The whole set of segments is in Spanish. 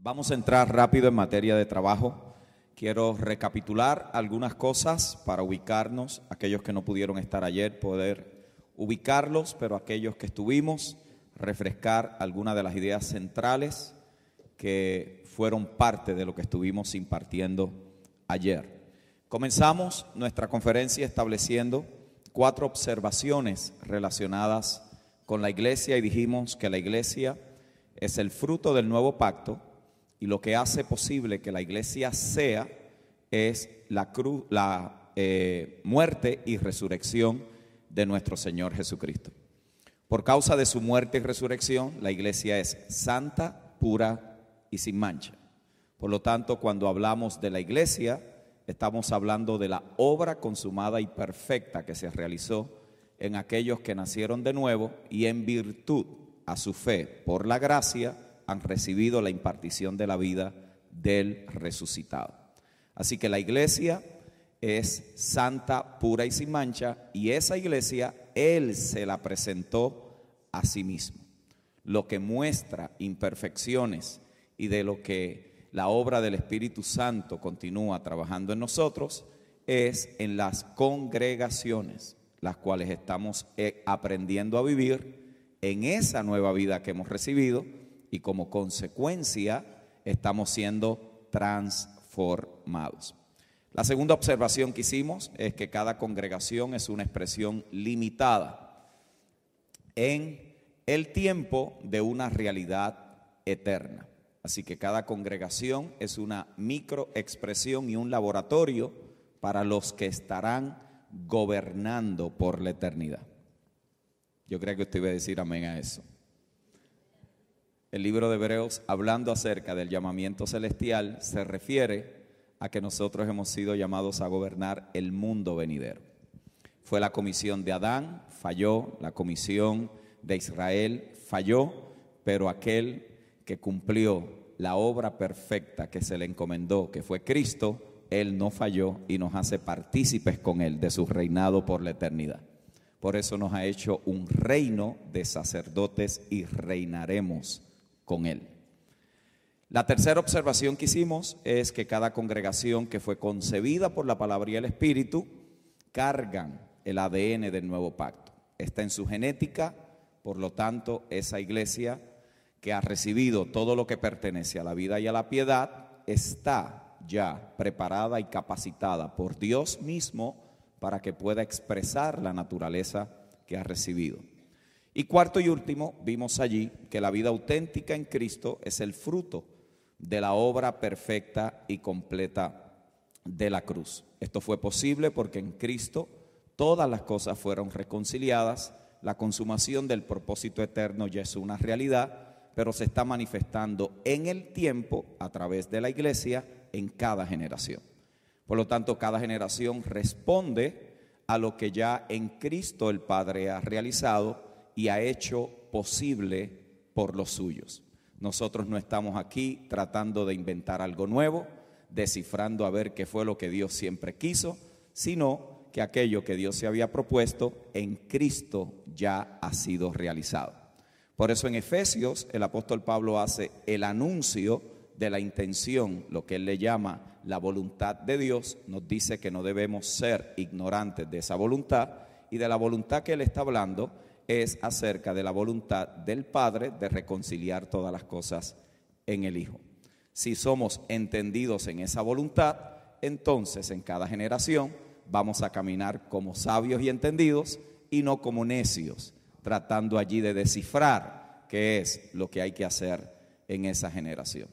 Vamos a entrar rápido en materia de trabajo. Quiero recapitular algunas cosas para ubicarnos, aquellos que no pudieron estar ayer, poder ubicarlos, pero aquellos que estuvimos, refrescar algunas de las ideas centrales que fueron parte de lo que estuvimos impartiendo ayer. Comenzamos nuestra conferencia estableciendo 4 observaciones relacionadas con la iglesia y dijimos que la iglesia es el fruto del nuevo pacto y lo que hace posible que la iglesia sea es la muerte y resurrección de nuestro Señor Jesucristo. Por causa de su muerte y resurrección, la iglesia es santa, pura y sin mancha. Por lo tanto, cuando hablamos de la iglesia, estamos hablando de la obra consumada y perfecta que se realizó en aquellos que nacieron de nuevo y en virtud a su fe por la gracia han recibido la impartición de la vida del resucitado. Así que la iglesia es santa, pura y sin mancha, y esa iglesia Él se la presentó a sí mismo. Lo que muestra imperfecciones y de lo que la obra del Espíritu Santo continúa trabajando en nosotros es en las congregaciones, las cuales estamos aprendiendo a vivir en esa nueva vida que hemos recibido y como consecuencia estamos siendo transformados. La segunda observación que hicimos es que cada congregación es una expresión limitada en el tiempo de una realidad eterna. Así que cada congregación es una microexpresión y un laboratorio para los que estarán gobernando por la eternidad. Yo creo que usted iba a decir amén a eso. El libro de Hebreos, hablando acerca del llamamiento celestial, se refiere a que nosotros hemos sido llamados a gobernar el mundo venidero. Fue la comisión de Adán, falló, la comisión de Israel falló, pero aquel que cumplió la obra perfecta que se le encomendó, que fue Cristo, Él no falló y nos hace partícipes con Él de su reinado por la eternidad. Por eso nos ha hecho un reino de sacerdotes y reinaremos con Él. La tercera observación que hicimos es que cada congregación que fue concebida por la palabra y el Espíritu cargan el ADN del nuevo pacto. Está en su genética, por lo tanto, esa iglesia que ha recibido todo lo que pertenece a la vida y a la piedad está ya preparada y capacitada por Dios mismo para que pueda expresar la naturaleza que ha recibido. Y cuarto y último, vimos allí que la vida auténtica en Cristo es el fruto de la obra perfecta y completa de la cruz. Esto fue posible porque en Cristo todas las cosas fueron reconciliadas, la consumación del propósito eterno ya es una realidad, pero se está manifestando en el tiempo a través de la iglesia en cada generación. Por lo tanto, cada generación responde a lo que ya en Cristo el Padre ha realizado y ha hecho posible por los suyos. Nosotros no estamos aquí tratando de inventar algo nuevo, descifrando a ver qué fue lo que Dios siempre quiso, sino que aquello que Dios se había propuesto en Cristo ya ha sido realizado. Por eso en Efesios el apóstol Pablo hace el anuncio de la intención, lo que él le llama la voluntad de Dios. Nos dice que no debemos ser ignorantes de esa voluntad, y de la voluntad que él está hablando es acerca de la voluntad del Padre de reconciliar todas las cosas en el Hijo. Si somos entendidos en esa voluntad, entonces en cada generación vamos a caminar como sabios y entendidos y no como necios, tratando allí de descifrar qué es lo que hay que hacer en esa generación.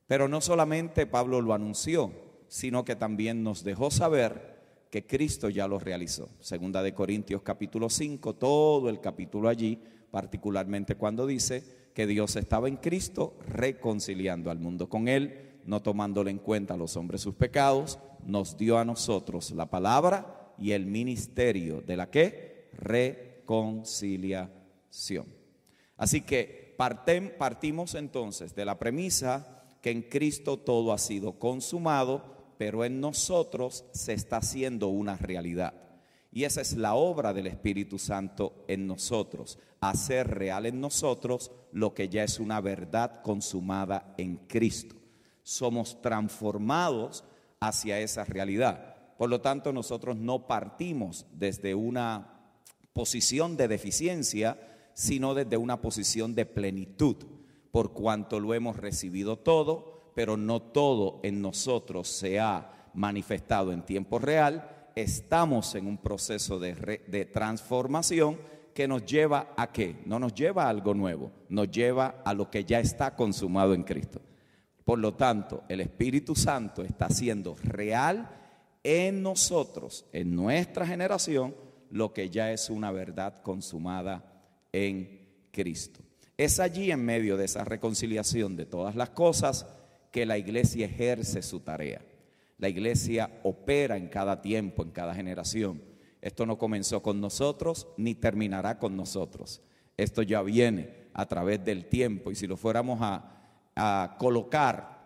Pero no solamente Pablo lo anunció, sino que también nos dejó saber que Cristo ya lo realizó. Segunda de Corintios capítulo 5, todo el capítulo allí, particularmente cuando dice que Dios estaba en Cristo reconciliando al mundo con Él, no tomándole en cuenta a los hombres sus pecados, nos dio a nosotros la palabra y el ministerio de la ¿qué? Reconciliación. Así que partimos entonces de la premisa que en Cristo todo ha sido consumado, pero en nosotros se está haciendo una realidad. Y esa es la obra del Espíritu Santo en nosotros, hacer real en nosotros lo que ya es una verdad consumada en Cristo. Somos transformados hacia esa realidad. Por lo tanto, nosotros no partimos desde una posición de deficiencia, sino desde una posición de plenitud, por cuanto lo hemos recibido todo, pero no todo en nosotros se ha manifestado en tiempo real. Estamos en un proceso de transformación que nos lleva ¿a qué? No nos lleva a algo nuevo, nos lleva a lo que ya está consumado en Cristo. Por lo tanto, el Espíritu Santo está haciendo real en nosotros, en nuestra generación, lo que ya es una verdad consumada en Cristo. Es allí, en medio de esa reconciliación de todas las cosas, que la iglesia ejerce su tarea. La iglesia opera en cada tiempo, en cada generación. Esto no comenzó con nosotros ni terminará con nosotros. Esto ya viene a través del tiempo, y si lo fuéramos a colocar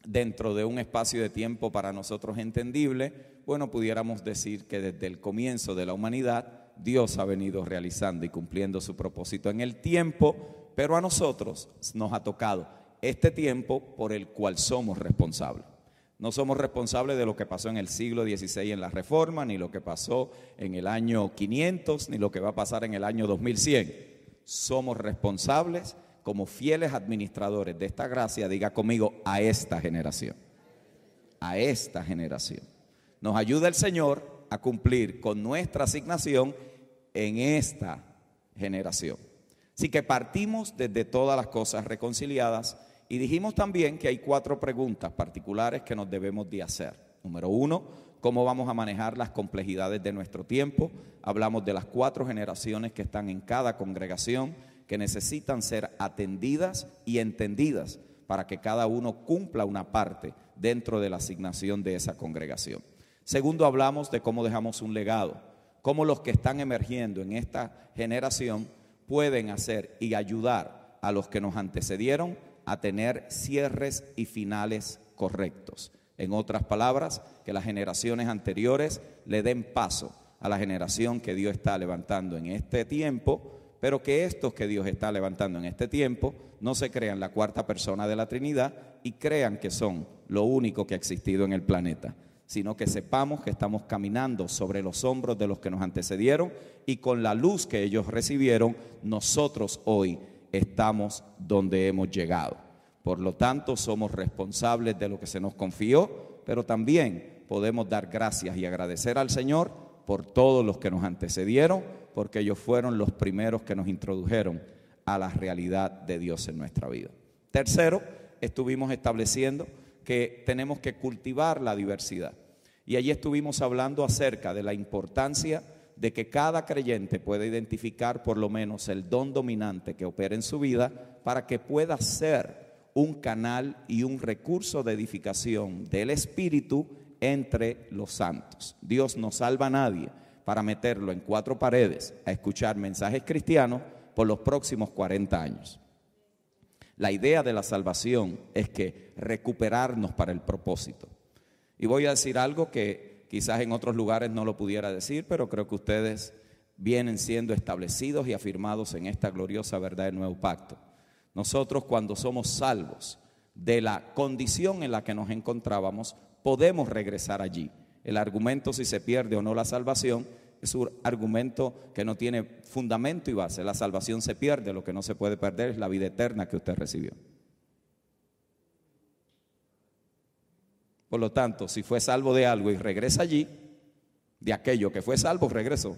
dentro de un espacio de tiempo para nosotros entendible, bueno, pudiéramos decir que desde el comienzo de la humanidad Dios ha venido realizando y cumpliendo su propósito en el tiempo, pero a nosotros nos ha tocado este tiempo por el cual somos responsables. No somos responsables de lo que pasó en el siglo XVI en la Reforma, ni lo que pasó en el año 500, ni lo que va a pasar en el año 2100. Somos responsables como fieles administradores de esta gracia, diga conmigo, a esta generación. A esta generación. Nos ayuda el Señor a cumplir con nuestra asignación en esta generación. Así que partimos desde todas las cosas reconciliadas y dijimos también que hay 4 preguntas particulares que nos debemos de hacer. Número 1, ¿cómo vamos a manejar las complejidades de nuestro tiempo? Hablamos de las 4 generaciones que están en cada congregación, que necesitan ser atendidas y entendidas para que cada uno cumpla una parte dentro de la asignación de esa congregación. Segundo, hablamos de cómo dejamos un legado, cómo los que están emergiendo en esta generación pueden hacer y ayudar a los que nos antecedieron a tener cierres y finales correctos. En otras palabras, que las generaciones anteriores le den paso a la generación que Dios está levantando en este tiempo, pero que estos que Dios está levantando en este tiempo no se crean la cuarta persona de la Trinidad y crean que son lo único que ha existido en el planeta, sino que sepamos que estamos caminando sobre los hombros de los que nos antecedieron y con la luz que ellos recibieron, nosotros hoy estamos donde hemos llegado. Por lo tanto, somos responsables de lo que se nos confió, pero también podemos dar gracias y agradecer al Señor por todos los que nos antecedieron, porque ellos fueron los primeros que nos introdujeron a la realidad de Dios en nuestra vida. Tercero, estuvimos estableciendo que tenemos que cultivar la diversidad. Y allí estuvimos hablando acerca de la importancia de que cada creyente pueda identificar por lo menos el don dominante que opera en su vida para que pueda ser un canal y un recurso de edificación del Espíritu entre los santos. Dios no salva a nadie para meterlo en 4 paredes a escuchar mensajes cristianos por los próximos 40 años. La idea de la salvación es que recuperarnos para el propósito. Y voy a decir algo que quizás en otros lugares no lo pudiera decir, pero creo que ustedes vienen siendo establecidos y afirmados en esta gloriosa verdad del nuevo pacto. Nosotros, cuando somos salvos de la condición en la que nos encontrábamos, podemos regresar allí. El argumento si se pierde o no la salvación es un argumento que no tiene fundamento y base. La salvación se pierde, lo que no se puede perder es la vida eterna que usted recibió. Por lo tanto, si fue salvo de algo y regresa allí, de aquello que fue salvo, regresó.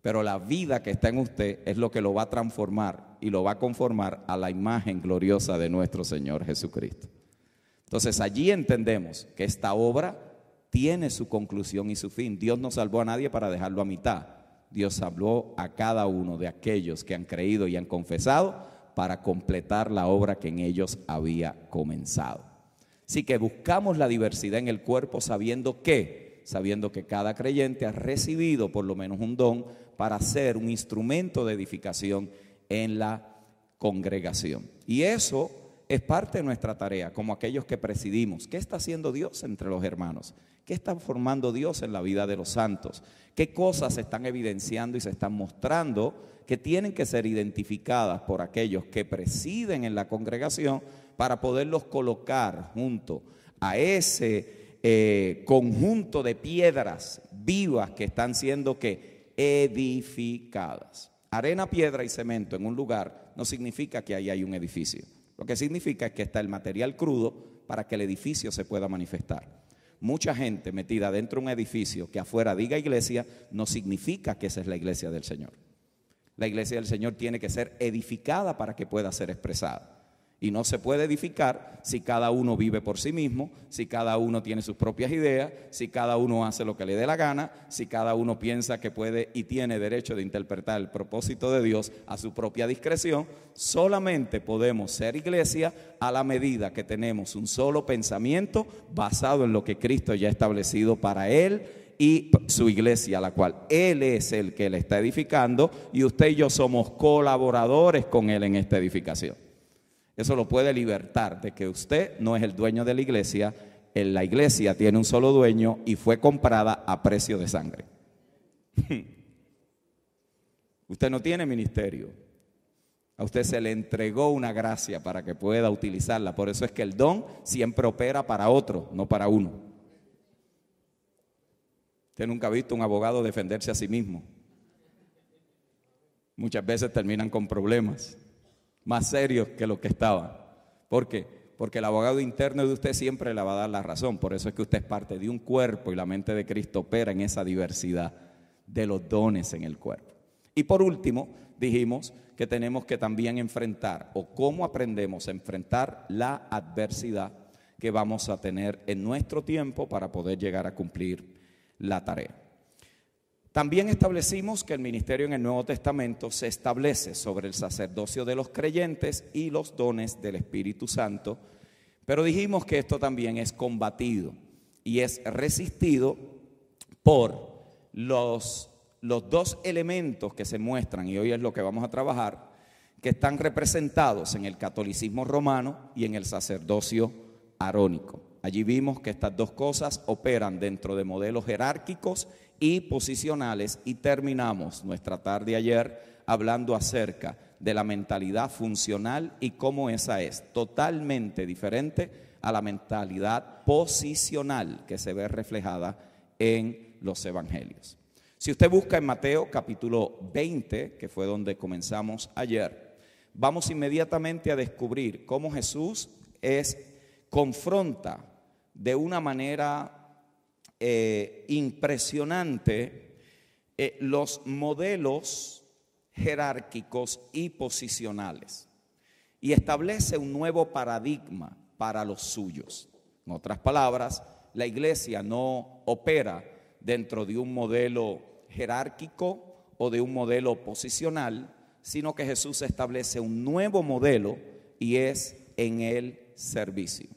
Pero la vida que está en usted es lo que lo va a transformar y lo va a conformar a la imagen gloriosa de nuestro Señor Jesucristo. Entonces allí entendemos que esta obra tiene su conclusión y su fin. Dios no salvó a nadie para dejarlo a mitad. Dios salvó a cada uno de aquellos que han creído y han confesado para completar la obra que en ellos había comenzado. Así que buscamos la diversidad en el cuerpo sabiendo que cada creyente ha recibido por lo menos un don para ser un instrumento de edificación en la congregación. Y eso es parte de nuestra tarea, como aquellos que presidimos. ¿Qué está haciendo Dios entre los hermanos? ¿Qué está formando Dios en la vida de los santos? ¿Qué cosas se están evidenciando y se están mostrando que tienen que ser identificadas por aquellos que presiden en la congregación para poderlos colocar junto a ese conjunto de piedras vivas que están siendo que edificadas? Arena, piedra y cemento en un lugar no significa que ahí hay un edificio. Lo que significa es que está el material crudo para que el edificio se pueda manifestar. Mucha gente metida dentro de un edificio que afuera diga iglesia, no significa que esa es la iglesia del Señor. La iglesia del Señor tiene que ser edificada para que pueda ser expresada. Y no se puede edificar si cada uno vive por sí mismo, si cada uno tiene sus propias ideas, si cada uno hace lo que le dé la gana, si cada uno piensa que puede y tiene derecho de interpretar el propósito de Dios a su propia discreción. Solamente podemos ser iglesia a la medida que tenemos un solo pensamiento basado en lo que Cristo ya ha establecido para Él y su iglesia, la cual Él es el que le está edificando, y usted y yo somos colaboradores con Él en esta edificación. Eso lo puede libertar de que usted no es el dueño de la iglesia tiene un solo dueño y fue comprada a precio de sangre. Usted no tiene ministerio, a usted se le entregó una gracia para que pueda utilizarla. Por eso es que el don siempre opera para otro, no para uno. Usted nunca ha visto un abogado defenderse a sí mismo. Muchas veces terminan con problemas más serios que lo que estaban. ¿Por qué? Porque el abogado interno de usted siempre le va a dar la razón. Por eso es que usted es parte de un cuerpo y la mente de Cristo opera en esa diversidad de los dones en el cuerpo. Y por último, dijimos que tenemos que también enfrentar, o cómo aprendemos a enfrentar la adversidad que vamos a tener en nuestro tiempo para poder llegar a cumplir la tarea. También establecimos que el ministerio en el Nuevo Testamento se establece sobre el sacerdocio de los creyentes y los dones del Espíritu Santo, pero dijimos que esto también es combatido y es resistido por los dos elementos que se muestran, y hoy es lo que vamos a trabajar, que están representados en el catolicismo romano y en el sacerdocio arónico. Allí vimos que estas dos cosas operan dentro de modelos jerárquicos y posicionales, y terminamos nuestra tarde ayer hablando acerca de la mentalidad funcional y cómo esa es totalmente diferente a la mentalidad posicional que se ve reflejada en los evangelios. Si usted busca en Mateo capítulo 20, que fue donde comenzamos ayer, vamos inmediatamente a descubrir cómo Jesús confronta de una manera impresionante los modelos jerárquicos y posicionales, y establece un nuevo paradigma para los suyos. En otras palabras, la iglesia no opera dentro de un modelo jerárquico o de un modelo posicional, sino que Jesús establece un nuevo modelo, y es en el servicio.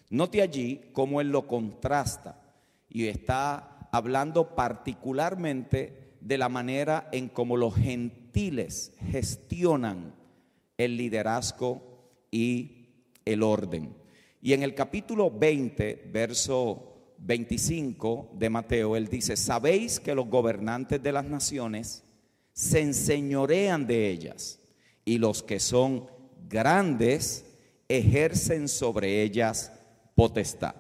Note allí cómo Él lo contrasta, y está hablando particularmente de la manera en cómo los gentiles gestionan el liderazgo y el orden. Y en el capítulo 20, verso 25 de Mateo, Él dice: sabéis que los gobernantes de las naciones se enseñorean de ellas, y los que son grandes ejercen sobre ellas potestad.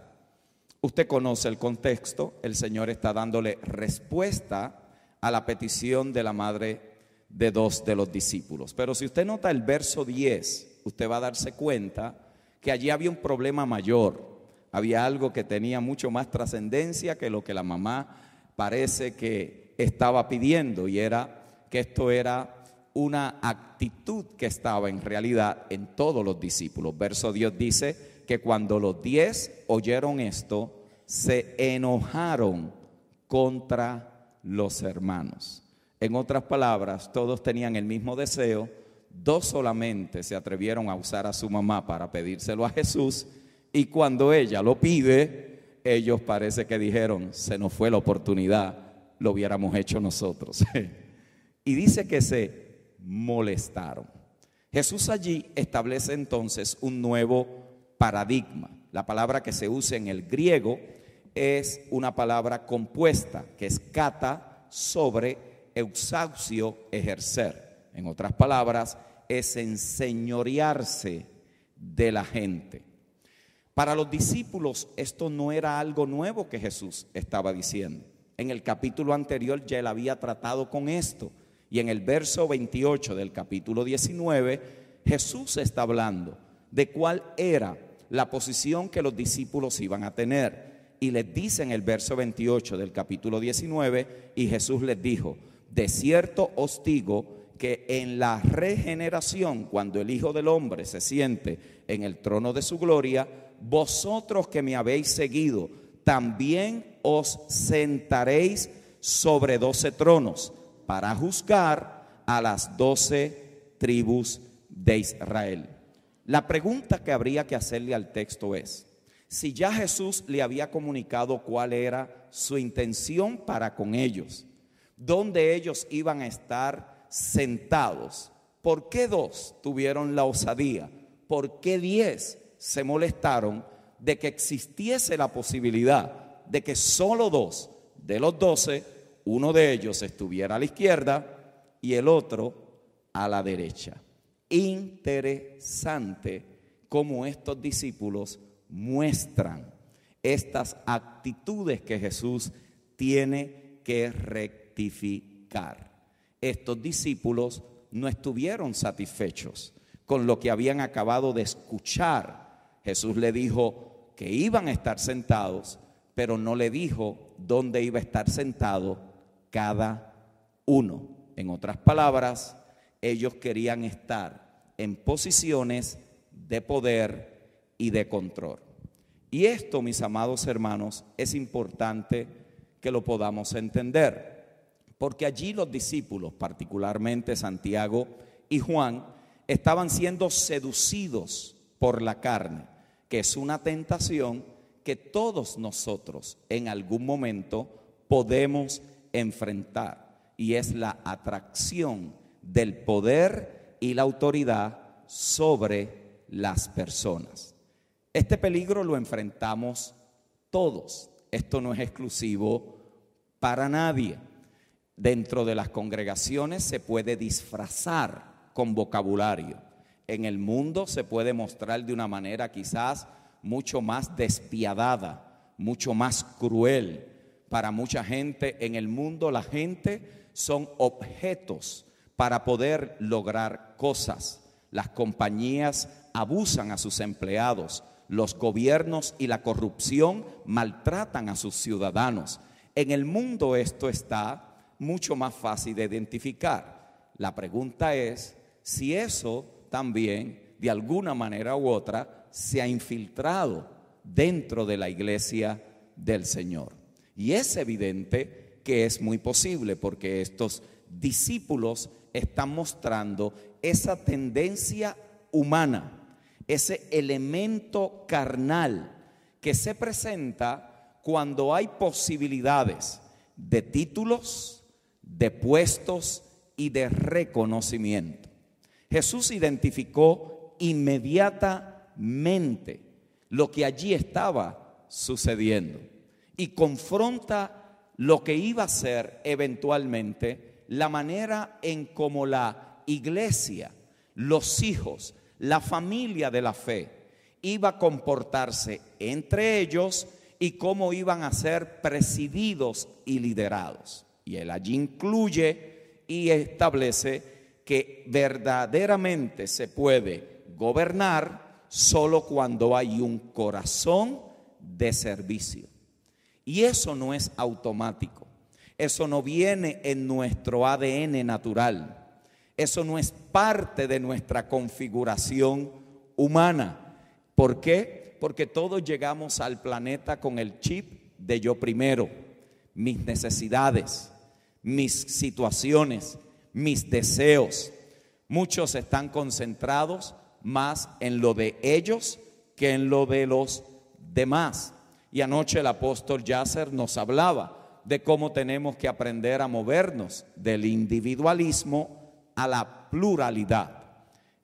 Usted conoce el contexto. El Señor está dándole respuesta a la petición de la madre de dos de los discípulos. Pero si usted nota el verso 10, usted va a darse cuenta que allí había un problema mayor. Había algo que tenía mucho más trascendencia que lo que la mamá parece que estaba pidiendo, y era que esto era una actitud que estaba en realidad en todos los discípulos. Verso 10 dice que cuando los 10 oyeron esto, se enojaron contra los hermanos. En otras palabras, todos tenían el mismo deseo, dos solamente se atrevieron a usar a su mamá para pedírselo a Jesús, y cuando ella lo pide, ellos parece que dijeron: se nos fue la oportunidad, lo hubiéramos hecho nosotros. Y dice que se molestaron. Jesús allí establece entonces un nuevo paradigma. La palabra que se usa en el griego es una palabra compuesta, que es kata, sobre, exaucio, ejercer. En otras palabras, es enseñorearse de la gente. Para los discípulos esto no era algo nuevo que Jesús estaba diciendo. En el capítulo anterior ya él había tratado con esto. Y en el verso 28 del capítulo 19, Jesús está hablando de cuál era la posición que los discípulos iban a tener. Y les dice en el verso 28 del capítulo 19, y Jesús les dijo: de cierto os digo que en la regeneración, cuando el Hijo del Hombre se siente en el trono de su gloria, vosotros que me habéis seguido, también os sentaréis sobre 12 tronos para juzgar a las 12 tribus de Israel. La pregunta que habría que hacerle al texto es: si ya Jesús le había comunicado cuál era su intención para con ellos, dónde ellos iban a estar sentados, ¿por qué 2 tuvieron la osadía? ¿Por qué 10 se molestaron de que existiese la posibilidad de que solo 2 de los 12, uno de ellos estuviera a la izquierda y el otro a la derecha? Interesante cómo estos discípulos muestran estas actitudes que Jesús tiene que rectificar. Estos discípulos no estuvieron satisfechos con lo que habían acabado de escuchar. Jesús le dijo que iban a estar sentados, pero no le dijo dónde iba a estar sentado cada uno. En otras palabras, ellos querían estar en posiciones de poder y de control. Y esto, mis amados hermanos, es importante que lo podamos entender, porque allí los discípulos, particularmente Santiago y Juan, estaban siendo seducidos por la carne, que es una tentación que todos nosotros en algún momento podemos enfrentar, y es la atracción del poder y la autoridad sobre las personas. Este peligro lo enfrentamos todos. Esto no es exclusivo para nadie. Dentro de las congregaciones se puede disfrazar con vocabulario. En el mundo se puede mostrar de una manera quizás mucho más despiadada, mucho más cruel. Para mucha gente en el mundo, la gente son objetos para poder lograr cosas. Las compañías abusan a sus empleados. Los gobiernos y la corrupción maltratan a sus ciudadanos. En el mundo esto está mucho más fácil de identificar. La pregunta es si eso también, de alguna manera u otra, se ha infiltrado dentro de la iglesia del Señor. Y es evidente que es muy posible, porque estos discípulos están mostrando esa tendencia humana, ese elemento carnal que se presenta cuando hay posibilidades de títulos, de puestos y de reconocimiento. Jesús identificó inmediatamente lo que allí estaba sucediendo y confronta lo que iba a ser eventualmente la manera en cómo la iglesia, los hijos, la familia de la fe iba a comportarse entre ellos y cómo iban a ser presididos y liderados. Y él allí incluye y establece que verdaderamente se puede gobernar solo cuando hay un corazón de servicio. Y eso no es automático, eso no viene en nuestro ADN natural. Eso no es parte de nuestra configuración humana. ¿Por qué? Porque todos llegamos al planeta con el chip de yo primero. Mis necesidades, mis situaciones, mis deseos. Muchos están concentrados más en lo de ellos que en lo de los demás. Y anoche el apóstol Yasser nos hablaba de cómo tenemos que aprender a movernos del individualismo a la pluralidad.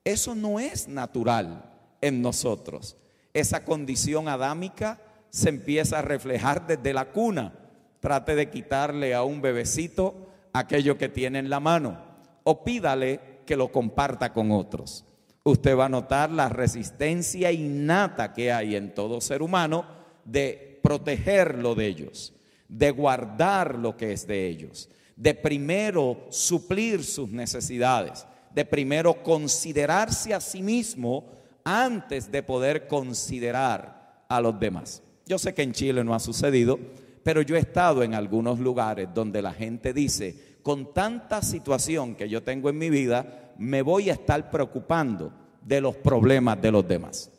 Eso no es natural en nosotros. Esa condición adámica se empieza a reflejar desde la cuna. Trate de quitarle a un bebecito aquello que tiene en la mano o pídale que lo comparta con otros. Usted va a notar la resistencia innata que hay en todo ser humano de protegerlo de ellos, de guardar lo que es de ellos, de primero suplir sus necesidades, de primero considerarse a sí mismo antes de poder considerar a los demás. Yo sé que en Chile no ha sucedido, pero yo he estado en algunos lugares donde la gente dice, con tanta situación que yo tengo en mi vida, me voy a estar preocupando de los problemas de los demás.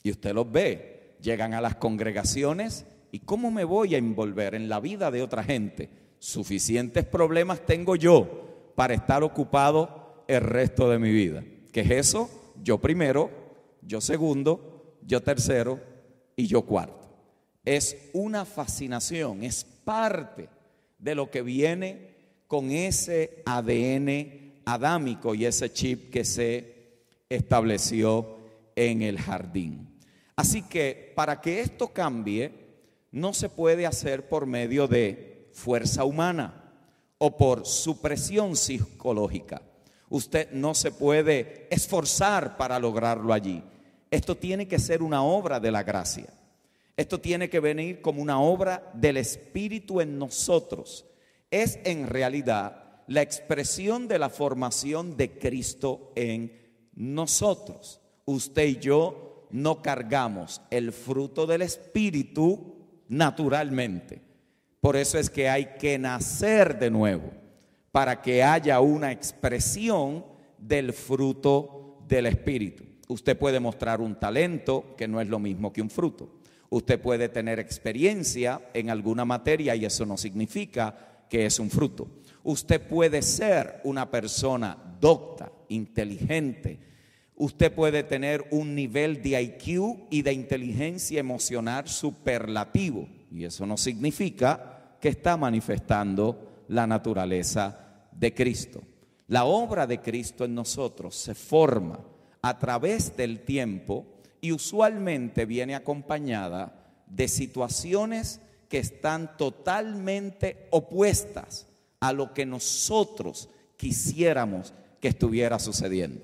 Y usted los ve, llegan a las congregaciones y ¿cómo me voy a envolver en la vida de otra gente? Suficientes problemas tengo yo para estar ocupado el resto de mi vida. ¿Qué es eso? Yo primero, yo segundo, yo tercero y yo cuarto. Es una fascinación, es parte de lo que viene con ese ADN adámico y ese chip que se estableció en el jardín. Así que para que esto cambie, no se puede hacer por medio de fuerza humana o por supresión psicológica. Usted no se puede esforzar para lograrlo allí. Esto tiene que ser una obra de la gracia. Esto tiene que venir como una obra del Espíritu en nosotros. Es en realidad la expresión de la formación de Cristo en nosotros. Usted y yo no cargamos el fruto del Espíritu naturalmente. Por eso es que hay que nacer de nuevo, para que haya una expresión del fruto del Espíritu. Usted puede mostrar un talento que no es lo mismo que un fruto. Usted puede tener experiencia en alguna materia y eso no significa que es un fruto. Usted puede ser una persona docta, inteligente. Usted puede tener un nivel de IQ y de inteligencia emocional superlativo y eso no significa que está manifestando la naturaleza de Cristo. La obra de Cristo en nosotros se forma a través del tiempo y usualmente viene acompañada de situaciones que están totalmente opuestas a lo que nosotros quisiéramos que estuviera sucediendo.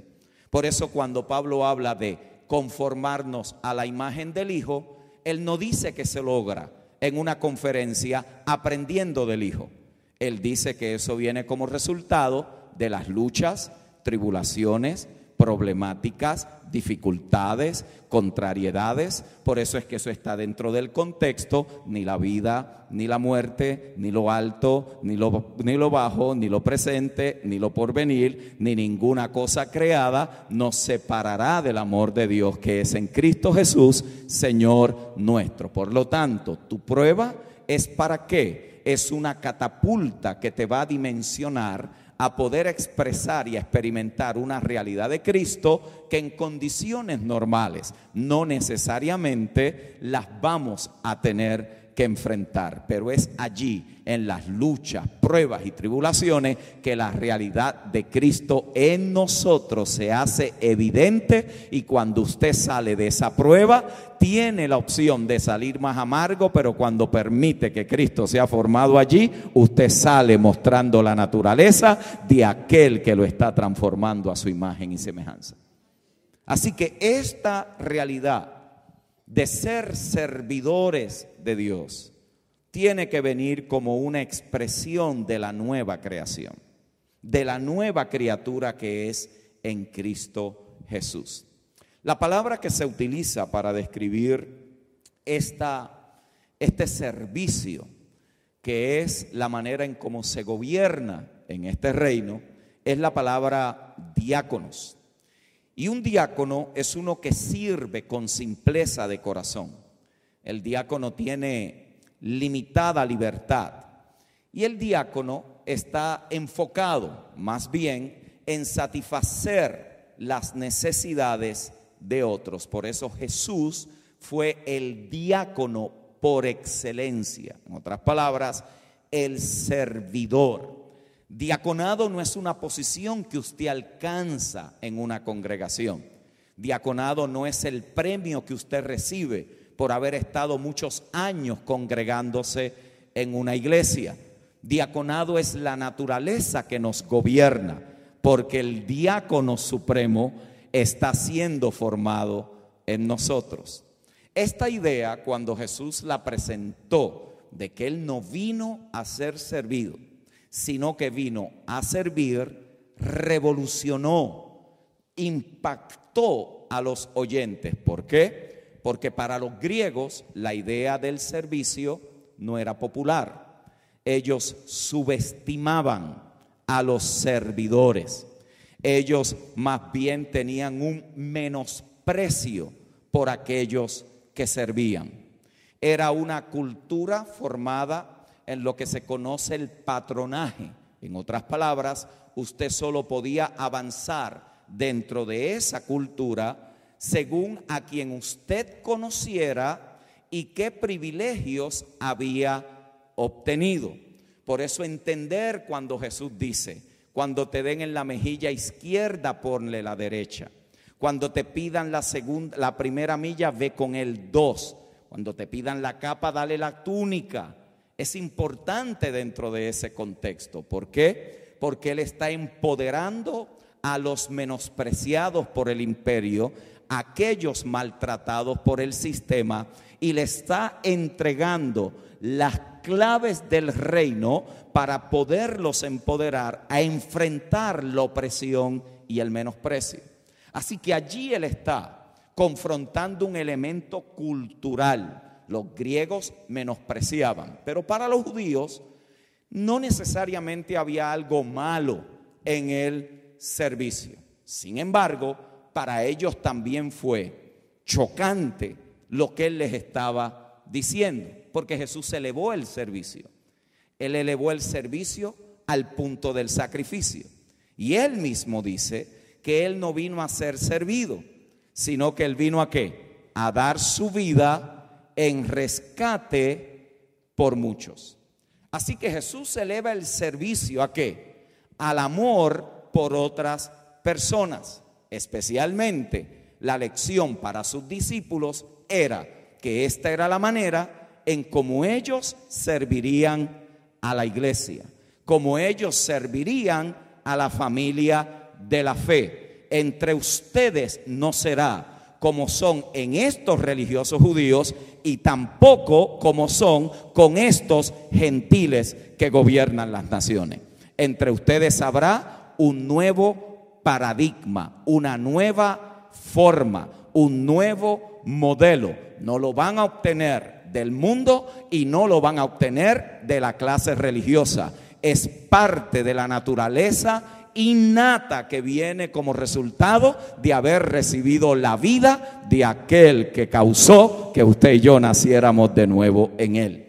Por eso cuando Pablo habla de conformarnos a la imagen del Hijo, él no dice que se logra en una conferencia aprendiendo del Hijo. Él dice que eso viene como resultado de las luchas, tribulaciones, problemáticas, dificultades, contrariedades. Por eso es que eso está dentro del contexto. Ni la vida, ni la muerte, ni lo alto, ni lo bajo, ni lo presente, ni lo porvenir, ni ninguna cosa creada nos separará del amor de Dios que es en Cristo Jesús, Señor nuestro. Por lo tanto, tu prueba es ¿para qué? Es una catapulta que te va a dimensionar a poder expresar y a experimentar una realidad de Cristo que en condiciones normales no necesariamente las vamos a tener que enfrentar, pero es allí en las luchas, pruebas y tribulaciones que la realidad de Cristo en nosotros se hace evidente, y cuando usted sale de esa prueba tiene la opción de salir más amargo, pero cuando permite que Cristo sea formado allí, usted sale mostrando la naturaleza de aquel que lo está transformando a su imagen y semejanza. Así que esta realidad de ser servidores de Dios tiene que venir como una expresión de la nueva creación, de la nueva criatura que es en Cristo Jesús. La palabra que se utiliza para describir este servicio, que es la manera en cómo se gobierna en este reino, es la palabra diáconos. Y un diácono es uno que sirve con simpleza de corazón. El diácono tiene limitada libertad y el diácono está enfocado más bien en satisfacer las necesidades de otros. Por eso Jesús fue el diácono por excelencia. En otras palabras, el servidor. Diaconado no es una posición que usted alcanza en una congregación. Diaconado no es el premio que usted recibe por haber estado muchos años congregándose en una iglesia. Diaconado es la naturaleza que nos gobierna, porque el diácono supremo está siendo formado en nosotros. Esta idea, cuando Jesús la presentó, de que Él no vino a ser servido, sino que vino a servir, revolucionó, impactó a los oyentes. ¿Por qué? Porque para los griegos la idea del servicio no era popular. Ellos subestimaban a los servidores. Ellos más bien tenían un menosprecio por aquellos que servían. Era una cultura formada en lo que se conoce el patronaje. En otras palabras, usted solo podía avanzar dentro de esa cultura según a quien usted conociera y qué privilegios había obtenido. Por eso entender cuando Jesús dice: cuando te den en la mejilla izquierda, ponle la derecha. Cuando te pidan la primera milla, ve con el 2. Cuando te pidan la capa, dale la túnica. Es importante dentro de ese contexto. ¿Por qué? Porque Él está empoderando a los menospreciados por el imperio, a aquellos maltratados por el sistema, y le está entregando las claves del reino para poderlos empoderar a enfrentar la opresión y el menosprecio. Así que allí Él está confrontando un elemento cultural. Los griegos menospreciaban, pero para los judíos no necesariamente había algo malo en el servicio. Sin embargo, para ellos también fue chocante lo que Él les estaba diciendo, porque Jesús elevó el servicio. Él elevó el servicio al punto del sacrificio. Y Él mismo dice que Él no vino a ser servido, sino que Él vino ¿a qué? A dar su vida en rescate por muchos. Así que Jesús eleva el servicio ¿a qué? Al amor por otras personas. Especialmente la lección para sus discípulos era que esta era la manera en cómo ellos servirían a la iglesia, como ellos servirían a la familia de la fe. Entre ustedes no será como son en estos religiosos judíos, y tampoco como son con estos gentiles que gobiernan las naciones. Entre ustedes habrá un nuevo paradigma, una nueva forma, un nuevo modelo. No lo van a obtener del mundo y no lo van a obtener de la clase religiosa. Es parte de la naturaleza innata que viene como resultado de haber recibido la vida de aquel que causó que usted y yo naciéramos de nuevo en Él.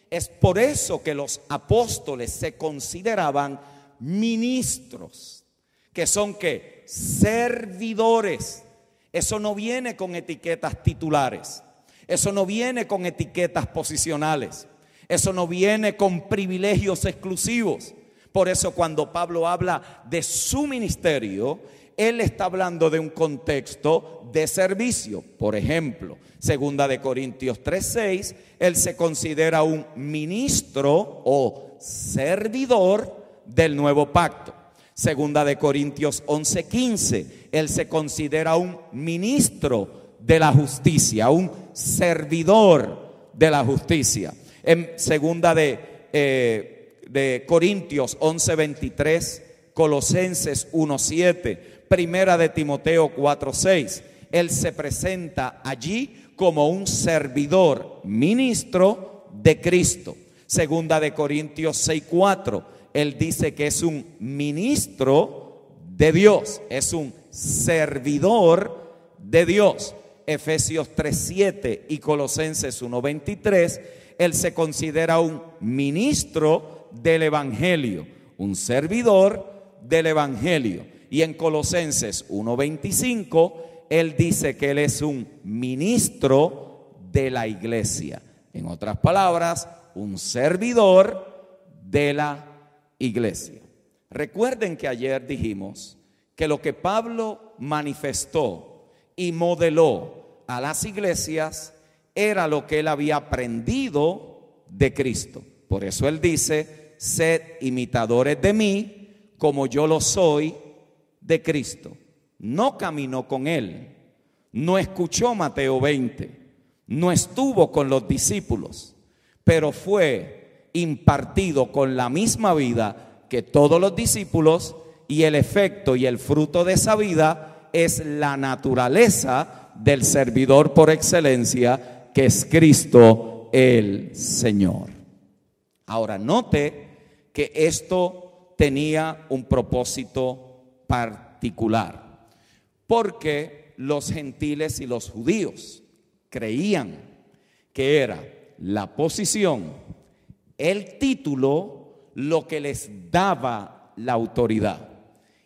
Es por eso que los apóstoles se consideraban ministros, que son ¿qué? Servidores. Eso no viene con etiquetas titulares, eso no viene con etiquetas posicionales, eso no viene con privilegios exclusivos. Por eso cuando Pablo habla de su ministerio, él está hablando de un contexto de servicio. Por ejemplo, 2 Corintios 3:6, él se considera un ministro o servidor del nuevo pacto. 2 Corintios 11:15, él se considera un ministro de la justicia, un servidor de la justicia. En 2 de Corintios 11:23, Colosenses 1:7, Primera de Timoteo 4:6, él se presenta allí como un servidor, ministro de Cristo. 2 de Corintios 6:4, él dice que es un ministro de Dios, es un servidor de Dios. Efesios 3:7 y Colosenses 1:23, él se considera un ministro del Evangelio, un servidor del Evangelio. Y en Colosenses 1:25, él dice que él es un ministro de la iglesia. En otras palabras, un servidor de la iglesia. Recuerden que ayer dijimos que lo que Pablo manifestó y modeló a las iglesias era lo que él había aprendido de Cristo. Por eso él dice: sed imitadores de mí como yo lo soy de Cristo. No caminó con él, no escuchó Mateo 20, no estuvo con los discípulos, pero fue impartido con la misma vida que todos los discípulos, y el efecto y el fruto de esa vida es la naturaleza del servidor por excelencia, que es Cristo el Señor. Ahora, note que esto tenía un propósito particular, porque los gentiles y los judíos creían que era la posición, el título, lo que les daba la autoridad.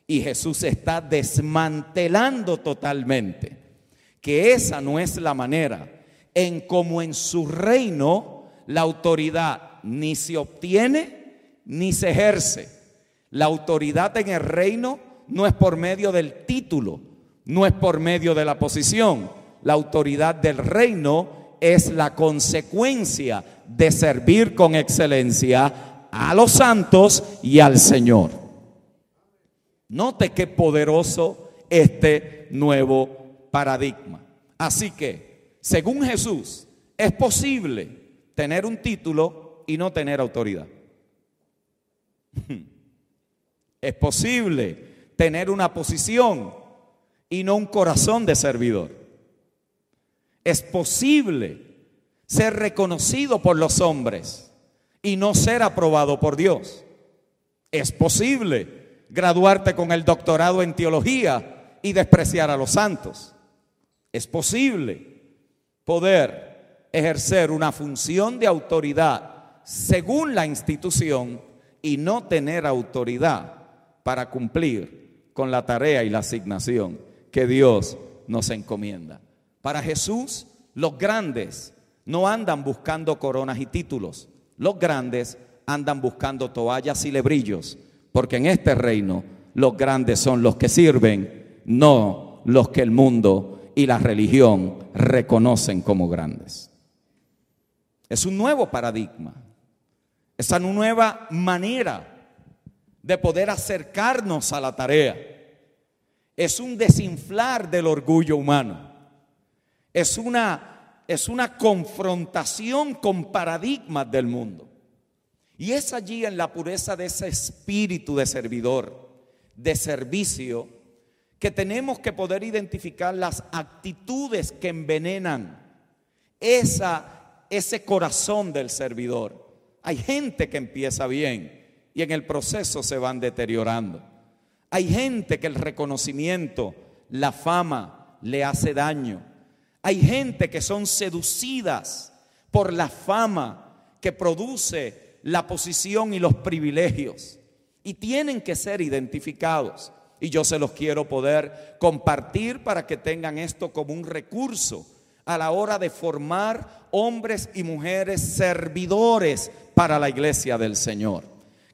Y Jesús está desmantelando totalmente que esa no es la manera en cómo en su reino la autoridad ni se obtiene ni se ejerce. La autoridad en el reino no es por medio del título, no es por medio de la posición. La autoridad del reino es la consecuencia de servir con excelencia a los santos y al Señor. Note qué poderoso este nuevo paradigma. Así que, según Jesús, es posible tener un título y no tener autoridad. Es posible tener una posición y no un corazón de servidor. Es posible ser reconocido por los hombres y no ser aprobado por Dios. Es posible graduarte con el doctorado en teología y despreciar a los santos. Es posible poder ejercer una función de autoridad según la institución y no tener autoridad para cumplir con la tarea y la asignación que Dios nos encomienda. Para Jesús, los grandes no andan buscando coronas y títulos. Los grandes andan buscando toallas y lebrillos, porque en este reino los grandes son los que sirven, no los que el mundo y la religión reconocen como grandes. Es un nuevo paradigma, es una nueva manera de poder acercarnos a la tarea. Es un desinflar del orgullo humano. Es una confrontación con paradigmas del mundo. Y es allí, en la pureza de ese espíritu de servidor, de servicio, que tenemos que poder identificar las actitudes que envenenan ese corazón del servidor. Hay gente que empieza bien y en el proceso se van deteriorando. Hay gente que el reconocimiento, la fama, le hace daño. Hay gente que son seducidas por la fama que produce la posición y los privilegios, y tienen que ser identificados. Y yo se los quiero poder compartir para que tengan esto como un recurso a la hora de formar hombres y mujeres servidores para la iglesia del Señor.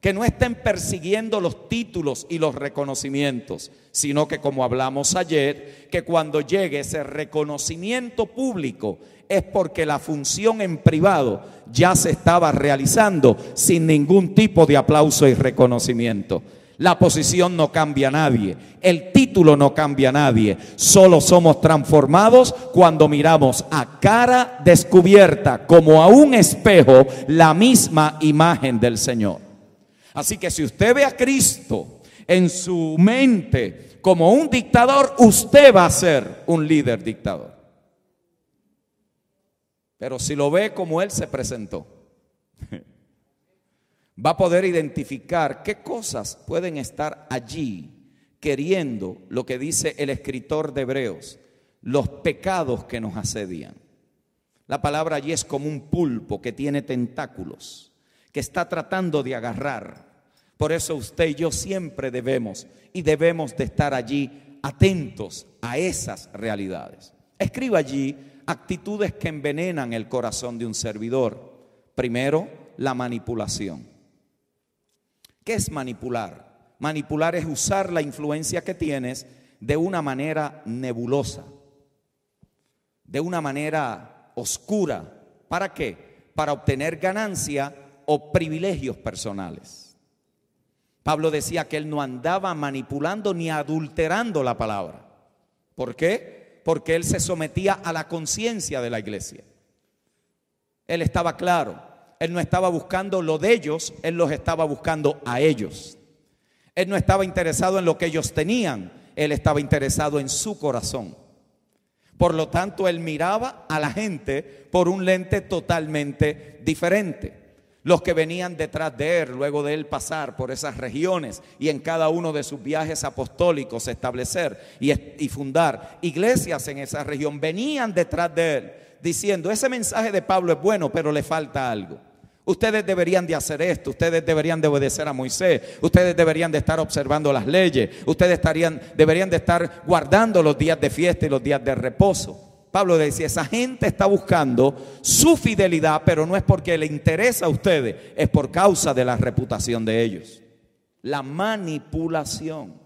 Que no estén persiguiendo los títulos y los reconocimientos, sino que, como hablamos ayer, que cuando llegue ese reconocimiento público es porque la función en privado ya se estaba realizando sin ningún tipo de aplauso y reconocimiento. La posición no cambia a nadie, el título no cambia a nadie, solo somos transformados cuando miramos a cara descubierta, como a un espejo, la misma imagen del Señor. Así que si usted ve a Cristo en su mente como un dictador, usted va a ser un líder dictador. Pero si lo ve como Él se presentó, va a poder identificar qué cosas pueden estar allí queriendo, lo que dice el escritor de Hebreos, los pecados que nos asedian. La palabra allí es como un pulpo que tiene tentáculos, que está tratando de agarrar. Por eso usted y yo siempre debemos de estar allí atentos a esas realidades. Escriba allí actitudes que envenenan el corazón de un servidor. Primero, la manipulación. ¿Qué es manipular? Manipular es usar la influencia que tienes de una manera nebulosa, de una manera oscura. ¿Para qué? Para obtener ganancia o privilegios personales. Pablo decía que él no andaba manipulando ni adulterando la palabra. ¿Por qué? Porque él se sometía a la conciencia de la iglesia. Él estaba claro. Él no estaba buscando lo de ellos, él los estaba buscando a ellos. Él no estaba interesado en lo que ellos tenían, él estaba interesado en su corazón. Por lo tanto, él miraba a la gente por un lente totalmente diferente. Los que venían detrás de él, luego de él pasar por esas regiones y en cada uno de sus viajes apostólicos establecer y fundar iglesias en esa región, venían detrás de él diciendo: ese mensaje de Pablo es bueno, pero le falta algo. Ustedes deberían de hacer esto, ustedes deberían de obedecer a Moisés, ustedes deberían de estar observando las leyes, ustedes deberían de estar guardando los días de fiesta y los días de reposo. Pablo decía: esa gente está buscando su fidelidad, pero no es porque le interesa a ustedes, es por causa de la reputación de ellos. La manipulación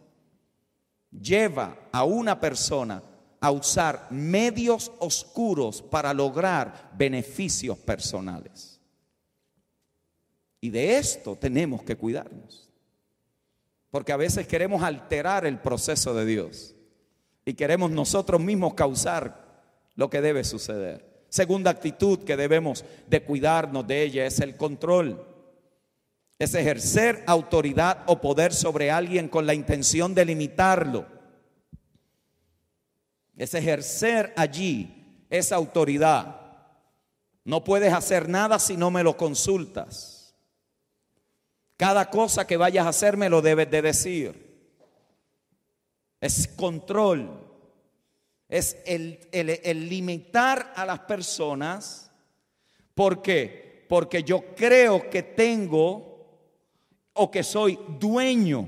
lleva a una persona a usar medios oscuros para lograr beneficios personales. Y de esto tenemos que cuidarnos, porque a veces queremos alterar el proceso de Dios y queremos nosotros mismos causar lo que debe suceder. Segunda actitud que debemos de cuidarnos de ella es el control. Es ejercer autoridad o poder sobre alguien con la intención de limitarlo. Es ejercer allí esa autoridad. No puedes hacer nada si no me lo consultas. Cada cosa que vayas a hacer me lo debes de decir. Es control. Es el limitar a las personas. ¿Por qué? Porque yo creo que tengo o que soy dueño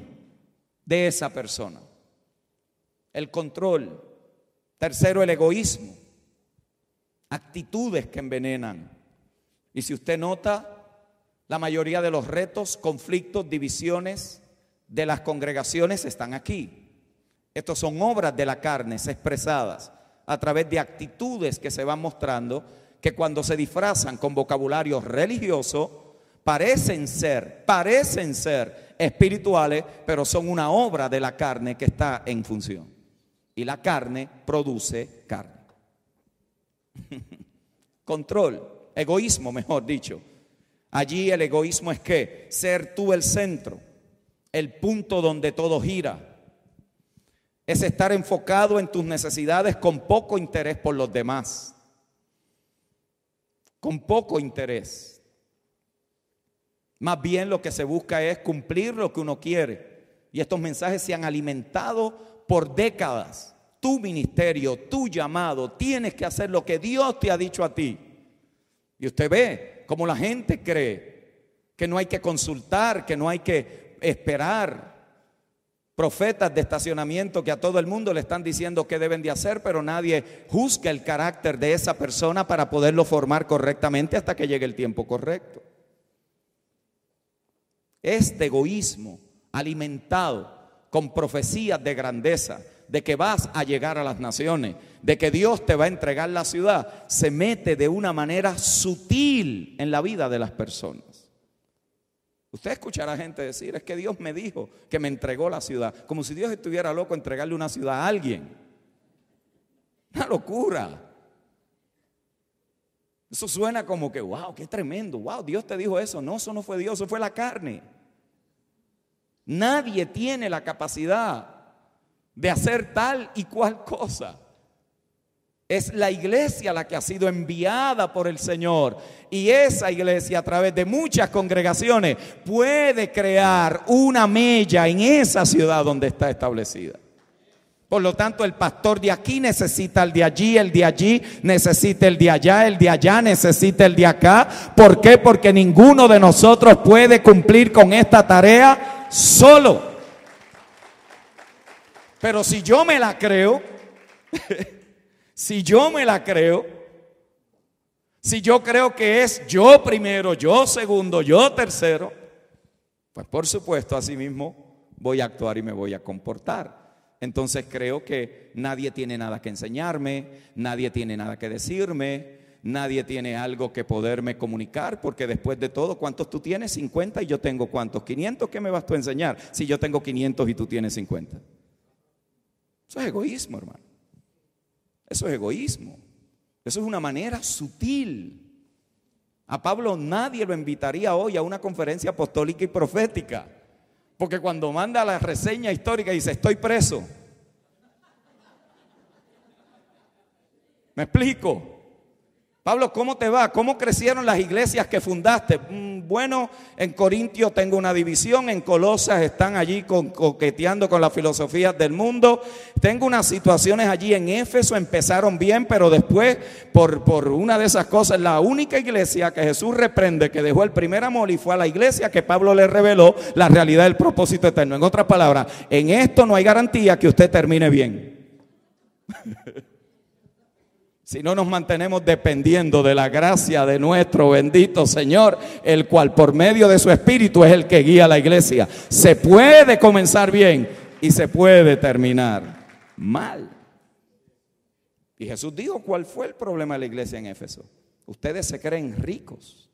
de esa persona. El control. Tercero, el egoísmo. Actitudes que envenenan. Y si usted nota, la mayoría de los retos, conflictos, divisiones de las congregaciones están aquí. Estos son obras de la carne expresadas a través de actitudes que se van mostrando, que cuando se disfrazan con vocabulario religioso parecen ser espirituales, pero son una obra de la carne que está en función. Y la carne produce carne. Control, egoísmo, mejor dicho. Allí el egoísmo es ¿qué? Ser tú el centro, el punto donde todo gira. Es estar enfocado en tus necesidades con poco interés por los demás. Con poco interés. Más bien lo que se busca es cumplir lo que uno quiere. Y estos mensajes se han alimentado por décadas. Tu ministerio, tu llamado, tienes que hacer lo que Dios te ha dicho a ti. Y usted ve cómo la gente cree que no hay que consultar, que no hay que esperar. Profetas de estacionamiento que a todo el mundo le están diciendo qué deben de hacer, pero nadie juzga el carácter de esa persona para poderlo formar correctamente hasta que llegue el tiempo correcto. Este egoísmo alimentado con profecías de grandeza, de que vas a llegar a las naciones, de que Dios te va a entregar la ciudad, se mete de una manera sutil en la vida de las personas. Usted escuchará gente decir: es que Dios me dijo que me entregó la ciudad, como si Dios estuviera loco entregarle una ciudad a alguien. Una locura. Eso suena como que wow, qué tremendo, wow, Dios te dijo eso. No, eso no fue Dios, eso fue la carne. Nadie tiene la capacidad de hacer tal y cual cosa. Es la iglesia la que ha sido enviada por el Señor, y esa iglesia a través de muchas congregaciones puede crear una mella en esa ciudad donde está establecida. Por lo tanto, el pastor de aquí necesita el de allí necesita el de allá necesita el de acá. ¿Por qué? Porque ninguno de nosotros puede cumplir con esta tarea solo. Pero si yo me la creo, si yo creo que es yo primero, yo segundo, yo tercero, Pues por supuesto, así mismo voy a actuar y me voy a comportar. Entonces creo que nadie tiene nada que enseñarme, nadie tiene nada que decirme, nadie tiene algo que poderme comunicar, porque después de todo, ¿cuántos tú tienes? 50 y yo tengo ¿cuántos? 500, ¿qué me vas tú a enseñar si yo tengo 500 y tú tienes 50? Eso es egoísmo, hermano. Eso es egoísmo. Eso es una manera sutil. A Pablo nadie lo invitaría hoy a una conferencia apostólica y profética, porque cuando manda la reseña histórica dice: estoy preso. ¿Me explico? Pablo, ¿cómo te va? ¿Cómo crecieron las iglesias que fundaste? Bueno, en Corintio tengo una división, en Colosas están allí coqueteando con las filosofías del mundo. Tengo unas situaciones allí en Éfeso, empezaron bien, pero después por una de esas cosas, la única iglesia que Jesús reprende, que dejó el primer amor, y fue a la iglesia que Pablo le reveló la realidad del propósito eterno. En otras palabras, en esto no hay garantía que usted termine bien. Si no nos mantenemos dependiendo de la gracia de nuestro bendito Señor, el cual por medio de su Espíritu es el que guía a la iglesia. Se puede comenzar bien y se puede terminar mal. Y Jesús dijo cuál fue el problema de la iglesia en Éfeso. Ustedes se creen ricos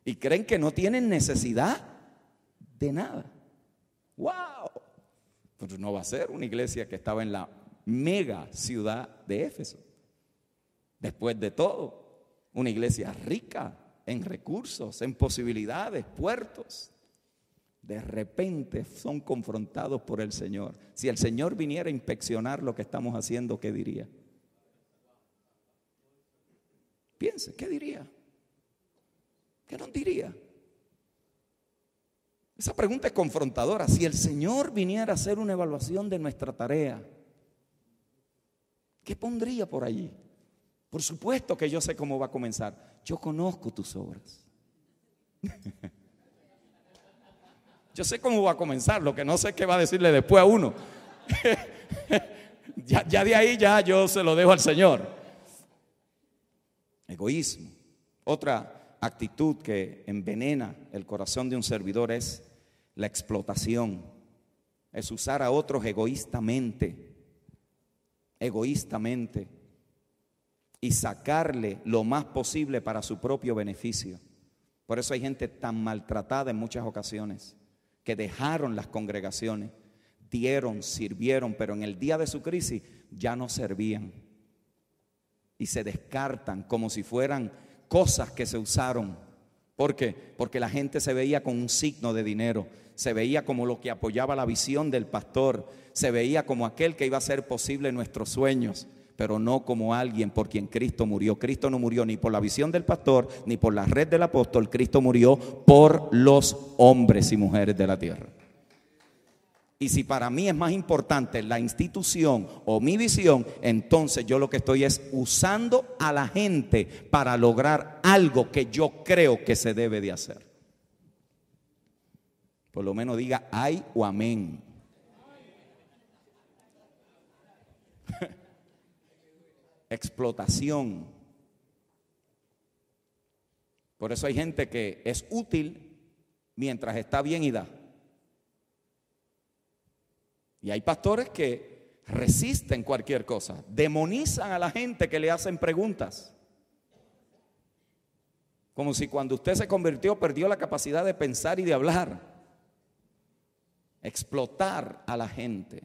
y creen que no tienen necesidad de nada. ¡Wow! Pues no va a ser una iglesia que estaba en la mega ciudad de Éfeso. Después de todo, una iglesia rica en recursos, en posibilidades, puertos. De repente son confrontados por el Señor. Si el Señor viniera a inspeccionar lo que estamos haciendo, ¿qué diría? Piense, ¿qué diría? ¿Qué nos diría? Esa pregunta es confrontadora. Si el Señor viniera a hacer una evaluación de nuestra tarea, ¿qué pondría por allí? Por supuesto que yo sé cómo va a comenzar. Yo conozco tus obras. Yo sé cómo va a comenzar, lo que no sé es qué va a decirle después a uno. ya de ahí ya yo se lo dejo al Señor. Egoísmo. Otra actitud que envenena el corazón de un servidor es la explotación. Es usar a otros egoístamente y sacarle lo más posible para su propio beneficio. Por eso hay gente tan maltratada en muchas ocasiones, que dejaron las congregaciones, dieron, sirvieron, pero en el día de su crisis ya no servían y se descartan como si fueran cosas que se usaron. ¿Por qué? Porque la gente se veía con un signo de dinero, se veía como lo que apoyaba la visión del pastor, se veía como aquel que iba a hacer posible nuestros sueños, pero no como alguien por quien Cristo murió. Cristo no murió ni por la visión del pastor, ni por la red del apóstol. Cristo murió por los hombres y mujeres de la tierra. Y si para mí es más importante la institución o mi visión, entonces yo lo que estoy es usando a la gente para lograr algo que yo creo que se debe de hacer. Por lo menos diga ay o amén. Explotación. Por eso hay gente que es útil mientras está bien y da. Y hay pastores que resisten cualquier cosa, demonizan a la gente que le hacen preguntas. Como si cuando usted se convirtió perdió la capacidad de pensar y de hablar. Explotar a la gente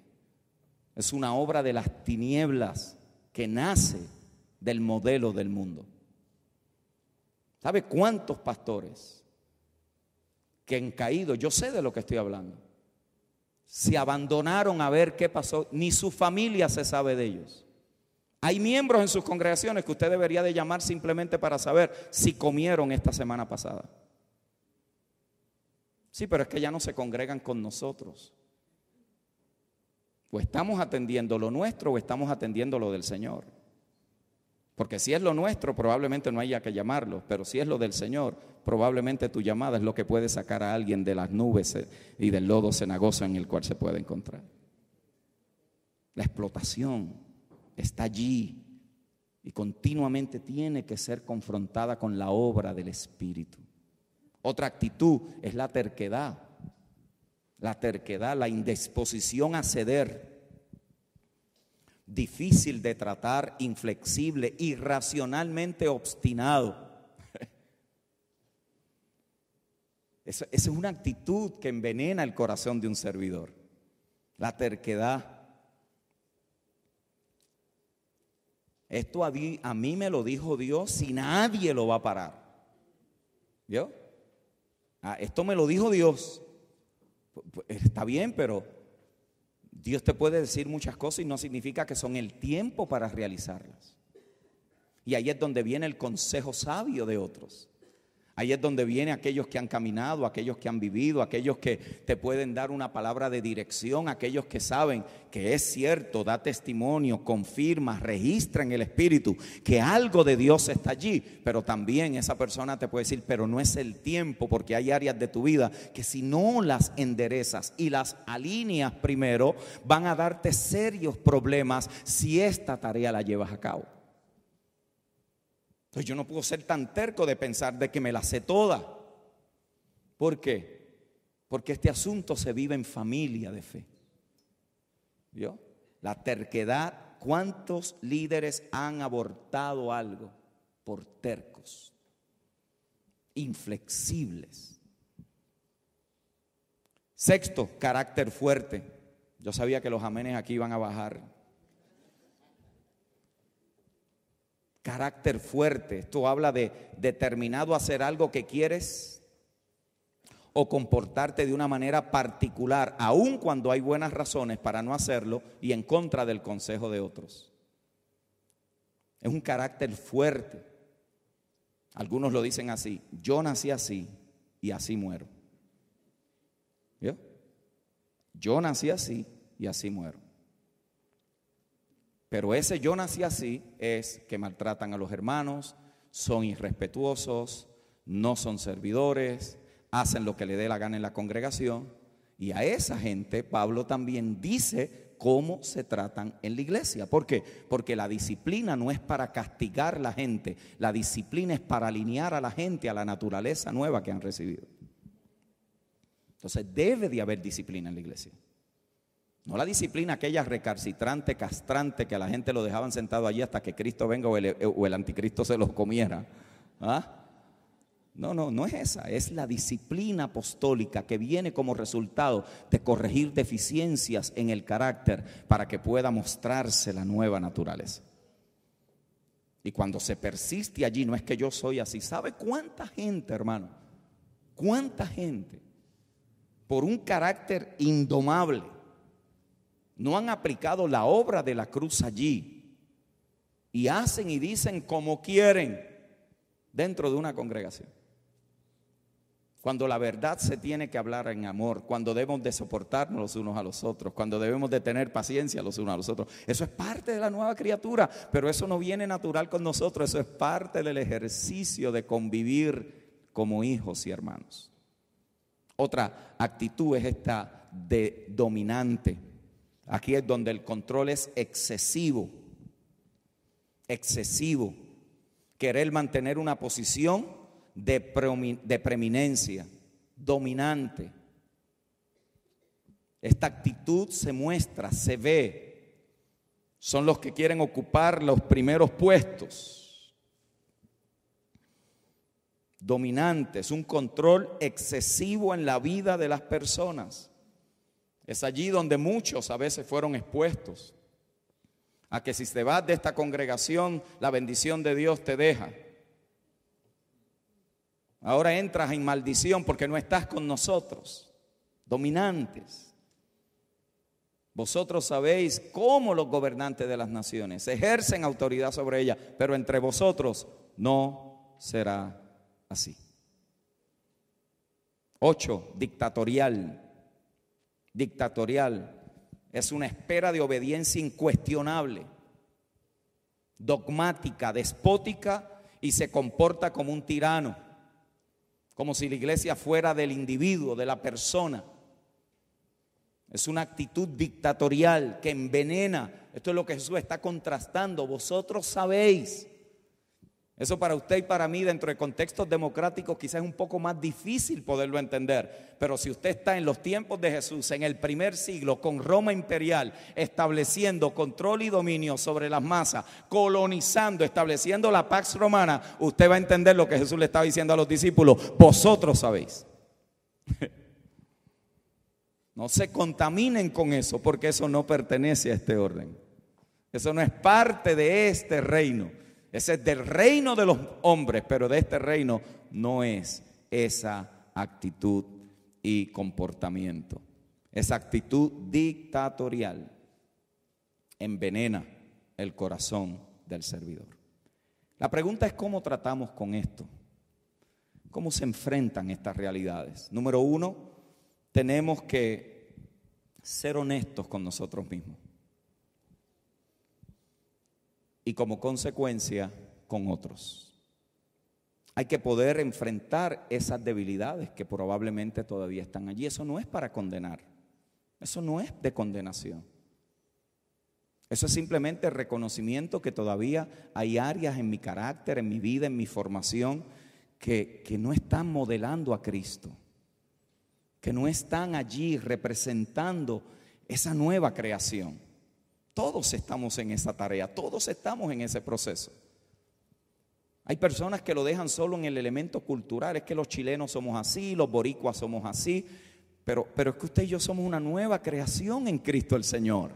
es una obra de las tinieblas que nace del modelo del mundo. ¿Sabe cuántos pastores que han caído? Yo sé de lo que estoy hablando. Se abandonaron a ver qué pasó, ni su familia se sabe de ellos. Hay miembros en sus congregaciones que usted debería de llamar simplemente para saber si comieron esta semana pasada. Sí, pero es que ya no se congregan con nosotros. O estamos atendiendo lo nuestro o estamos atendiendo lo del Señor. Porque si es lo nuestro, probablemente no haya que llamarlo. Pero si es lo del Señor, probablemente tu llamada es lo que puede sacar a alguien de las nubes y del lodo cenagoso en el cual se puede encontrar. La explotación está allí y continuamente tiene que ser confrontada con la obra del Espíritu. Otra actitud es la terquedad. La terquedad, la indisposición a ceder. Difícil de tratar, inflexible, irracionalmente obstinado. Esa es una actitud que envenena el corazón de un servidor. La terquedad. Esto a mí me lo dijo Dios y nadie lo va a parar. ¿Vio? Esto me lo dijo Dios. Está bien, pero Dios te puede decir muchas cosas y no significa que son el tiempo para realizarlas. Y ahí es donde viene el consejo sabio de otros. Ahí es donde vienen aquellos que han caminado, aquellos que han vivido, aquellos que te pueden dar una palabra de dirección, aquellos que saben que es cierto, da testimonio, confirma, registra en el Espíritu que algo de Dios está allí. Pero también esa persona te puede decir, pero no es el tiempo, porque hay áreas de tu vida que si no las enderezas y las alineas primero, van a darte serios problemas si esta tarea la llevas a cabo. Entonces yo no puedo ser tan terco de pensar de que me la sé toda. ¿Por qué? Porque este asunto se vive en familia de fe. ¿Vio? La terquedad, ¿cuántos líderes han abortado algo por tercos? Inflexibles. Sexto, carácter fuerte. Yo sabía que los amenes aquí iban a bajar. Carácter fuerte, esto habla de determinado a hacer algo que quieres o comportarte de una manera particular, aun cuando hay buenas razones para no hacerlo y en contra del consejo de otros. Es un carácter fuerte. Algunos lo dicen así: yo nací así y así muero. ¿Vio? Yo nací así y así muero. Pero ese yo nací así es que maltratan a los hermanos, son irrespetuosos, no son servidores, hacen lo que le dé la gana en la congregación. Y a esa gente Pablo también dice cómo se tratan en la iglesia. ¿Por qué? Porque la disciplina no es para castigar a la gente, la disciplina es para alinear a la gente a la naturaleza nueva que han recibido. Entonces debe de haber disciplina en la iglesia. No la disciplina aquella recalcitrante, castrante, que a la gente lo dejaban sentado allí hasta que Cristo venga o el anticristo se los comiera. No es esa. Es la disciplina apostólica que viene como resultado de corregir deficiencias en el carácter para que pueda mostrarse la nueva naturaleza. Y cuando se persiste allí, no es que yo soy así. ¿Sabe cuánta gente, hermano? ¿Cuánta gente por un carácter indomable no han aplicado la obra de la cruz allí y hacen y dicen como quieren dentro de una congregación? Cuando la verdad se tiene que hablar en amor, cuando debemos de soportarnos los unos a los otros, cuando debemos de tener paciencia los unos a los otros. Eso es parte de la nueva criatura, pero eso no viene natural con nosotros, eso es parte del ejercicio de convivir como hijos y hermanos. Otra actitud es esta de dominante. Aquí es donde el control es excesivo. Excesivo. Querer mantener una posición de preeminencia, dominante. Esta actitud se muestra, se ve. Son los que quieren ocupar los primeros puestos. Dominantes, un control excesivo en la vida de las personas. Es allí donde muchos a veces fueron expuestos a que si te vas de esta congregación, la bendición de Dios te deja. Ahora entras en maldición porque no estás con nosotros. Dominantes. Vosotros sabéis cómo los gobernantes de las naciones ejercen autoridad sobre ellas, pero entre vosotros no será así. 8, dictatorial. Dictatorial es una espera de obediencia incuestionable, dogmática, despótica, y se comporta como un tirano, como si la iglesia fuera del individuo, de la persona. Es una actitud dictatorial que envenena. Esto es lo que Jesús está contrastando. Vosotros sabéis. Eso para usted y para mí, dentro de contextos democráticos, quizás es un poco más difícil poderlo entender. Pero si usted está en los tiempos de Jesús, en el primer siglo, con Roma imperial, estableciendo control y dominio sobre las masas, colonizando, estableciendo la Pax Romana, usted va a entender lo que Jesús le estaba diciendo a los discípulos: vosotros sabéis. No se contaminen con eso, porque eso no pertenece a este orden. Eso no es parte de este reino. Ese es del reino de los hombres, pero de este reino no es esa actitud y comportamiento. Esa actitud dictatorial envenena el corazón del servidor. La pregunta es: ¿cómo tratamos con esto? ¿Cómo se enfrentan estas realidades? Número uno, tenemos que ser honestos con nosotros mismos. Y como consecuencia, con otros. Hay que poder enfrentar esas debilidades que probablemente todavía están allí. Eso no es para condenar. Eso no es de condenación. Eso es simplemente el reconocimiento que todavía hay áreas en mi carácter, en mi vida, en mi formación, que no están modelando a Cristo. Que no están allí representando esa nueva creación. Todos estamos en esa tarea, todos estamos en ese proceso. Hay personas que lo dejan solo en el elemento cultural. Es que los chilenos somos así, los boricuas somos así. Pero es que usted y yo somos una nueva creación en Cristo el Señor.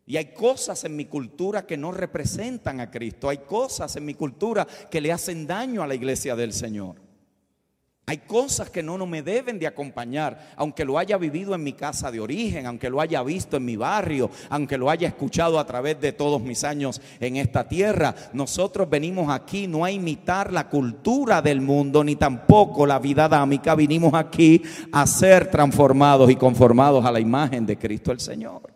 Y hay cosas en mi cultura que no representan a Cristo. Hay cosas en mi cultura que le hacen daño a la iglesia del Señor. Hay cosas que no me deben de acompañar, aunque lo haya vivido en mi casa de origen, aunque lo haya visto en mi barrio, aunque lo haya escuchado a través de todos mis años en esta tierra. Nosotros venimos aquí no a imitar la cultura del mundo, ni tampoco la vida adámica. Vinimos aquí a ser transformados y conformados a la imagen de Cristo el Señor.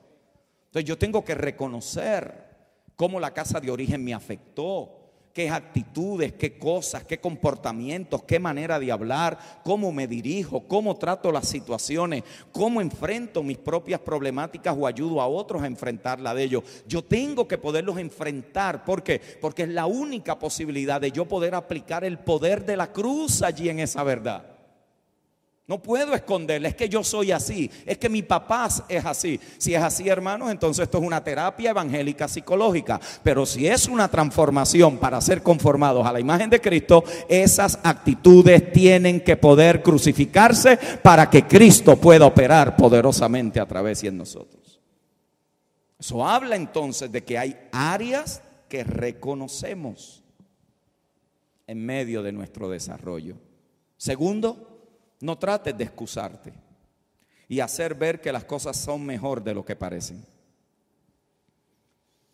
Entonces yo tengo que reconocer cómo la casa de origen me afectó. Qué actitudes, qué cosas, qué comportamientos, qué manera de hablar, cómo me dirijo, cómo trato las situaciones, cómo enfrento mis propias problemáticas o ayudo a otros a enfrentar la de ellos. Yo tengo que poderlos enfrentar. ¿Por qué? Porque es la única posibilidad de yo poder aplicar el poder de la cruz allí en esa verdad. No puedo esconderle, es que yo soy así, es que mi papá es así. Si es así, hermanos, entonces esto es una terapia evangélica psicológica. Pero si es una transformación para ser conformados a la imagen de Cristo, esas actitudes tienen que poder crucificarse para que Cristo pueda operar poderosamente a través y en nosotros. Eso habla entonces de que hay áreas que reconocemos en medio de nuestro desarrollo. Segundo, no trates de excusarte y hacer ver que las cosas son mejor de lo que parecen.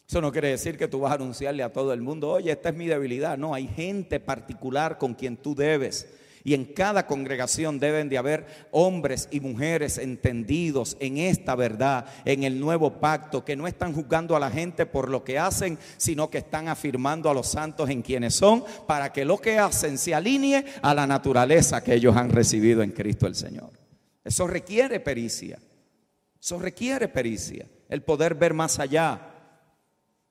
Eso no quiere decir que tú vas a anunciarle a todo el mundo: oye, esta es mi debilidad. No, hay gente particular con quien tú debes. Y en cada congregación deben de haber hombres y mujeres entendidos en esta verdad, en el nuevo pacto, que no están juzgando a la gente por lo que hacen, sino que están afirmando a los santos en quienes son, para que lo que hacen se alinee a la naturaleza que ellos han recibido en Cristo el Señor. Eso requiere pericia. Eso requiere pericia. El poder ver más allá.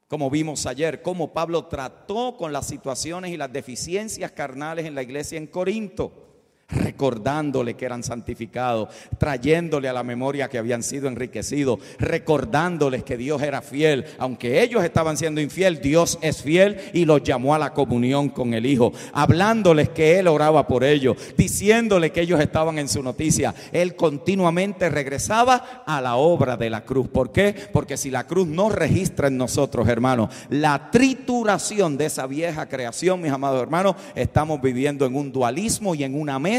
Como vimos ayer, cómo Pablo trató con las situaciones y las deficiencias carnales en la iglesia en Corinto, recordándole que eran santificados, trayéndole a la memoria que habían sido enriquecidos, recordándoles que Dios era fiel. Aunque ellos estaban siendo infiel, Dios es fiel y los llamó a la comunión con el Hijo, hablándoles que Él oraba por ellos, diciéndoles que ellos estaban en su noticia. Él continuamente regresaba a la obra de la cruz. ¿Por qué? Porque si la cruz no registra en nosotros, hermanos, la trituración de esa vieja creación, mis amados hermanos, estamos viviendo en un dualismo y en una mezcla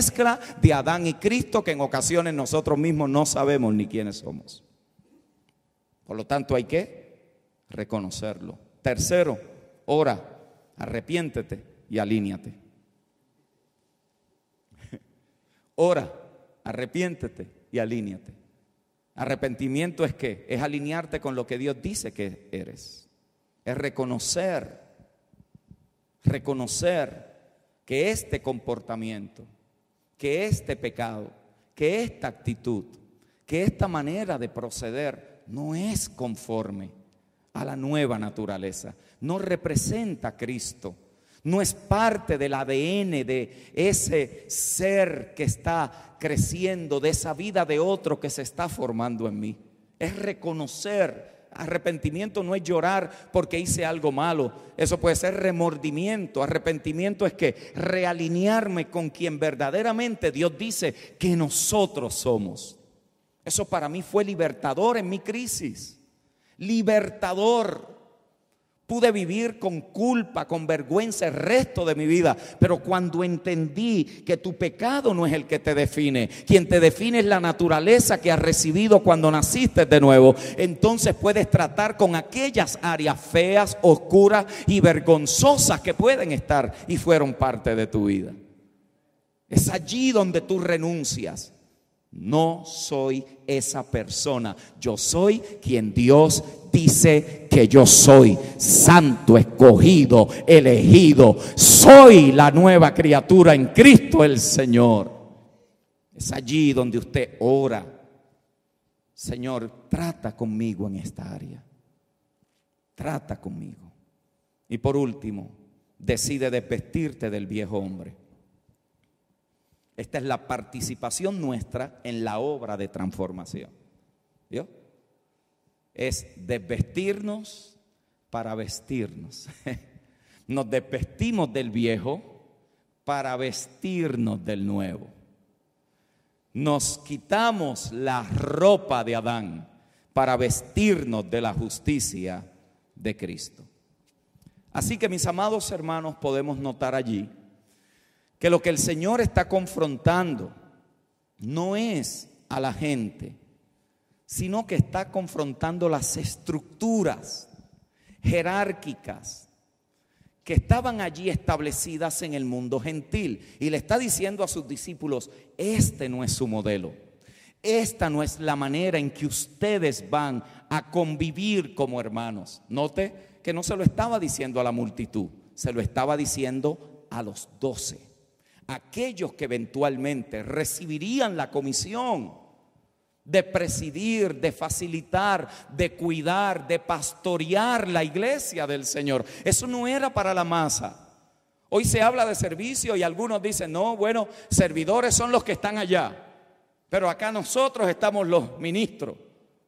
de Adán y Cristo que en ocasiones nosotros mismos no sabemos ni quiénes somos. Por lo tanto, hay que reconocerlo. Tercero, ora, arrepiéntete y alíñate. Ora, arrepiéntete y alíñate. Arrepentimiento es ¿qué? Es alinearte con lo que Dios dice que eres. Es reconocer que este comportamiento, que este pecado, que esta actitud, que esta manera de proceder no es conforme a la nueva naturaleza, no representa a Cristo, no es parte del ADN de ese ser que está creciendo, de esa vida de otro que se está formando en mí. Es reconocer. Arrepentimiento no es llorar porque hice algo malo. Eso puede ser remordimiento. Arrepentimiento es que realinearme con quien verdaderamente Dios dice que nosotros somos. Eso para mí fue libertador en mi crisis. Libertador. Pude vivir con culpa, con vergüenza el resto de mi vida. Pero cuando entendí que tu pecado no es el que te define, quien te define es la naturaleza que has recibido cuando naciste de nuevo, entonces puedes tratar con aquellas áreas feas, oscuras y vergonzosas que pueden estar y fueron parte de tu vida. Es allí donde tú renuncias. No soy esa persona, yo soy quien Dios dice que yo soy, santo, escogido, elegido. Soy la nueva criatura en Cristo el Señor. Es allí donde usted ora: Señor, trata conmigo en esta área, trata conmigo. Y por último, decide desvestirte del viejo hombre. Esta es la participación nuestra en la obra de transformación. ¿Vio? Es desvestirnos para vestirnos. Nos desvestimos del viejo para vestirnos del nuevo. Nos quitamos la ropa de Adán para vestirnos de la justicia de Cristo. Así que, mis amados hermanos, podemos notar allí que lo que el Señor está confrontando no es a la gente, sino que está confrontando las estructuras jerárquicas que estaban allí establecidas en el mundo gentil. Y le está diciendo a sus discípulos: este no es su modelo, esta no es la manera en que ustedes van a convivir como hermanos. Note que no se lo estaba diciendo a la multitud, se lo estaba diciendo a los 12. Aquellos que eventualmente recibirían la comisión de presidir, de facilitar, de cuidar, de pastorear la iglesia del Señor. Eso no era para la masa. Hoy se habla de servicio y algunos dicen: no, bueno, servidores son los que están allá, pero acá nosotros estamos los ministros.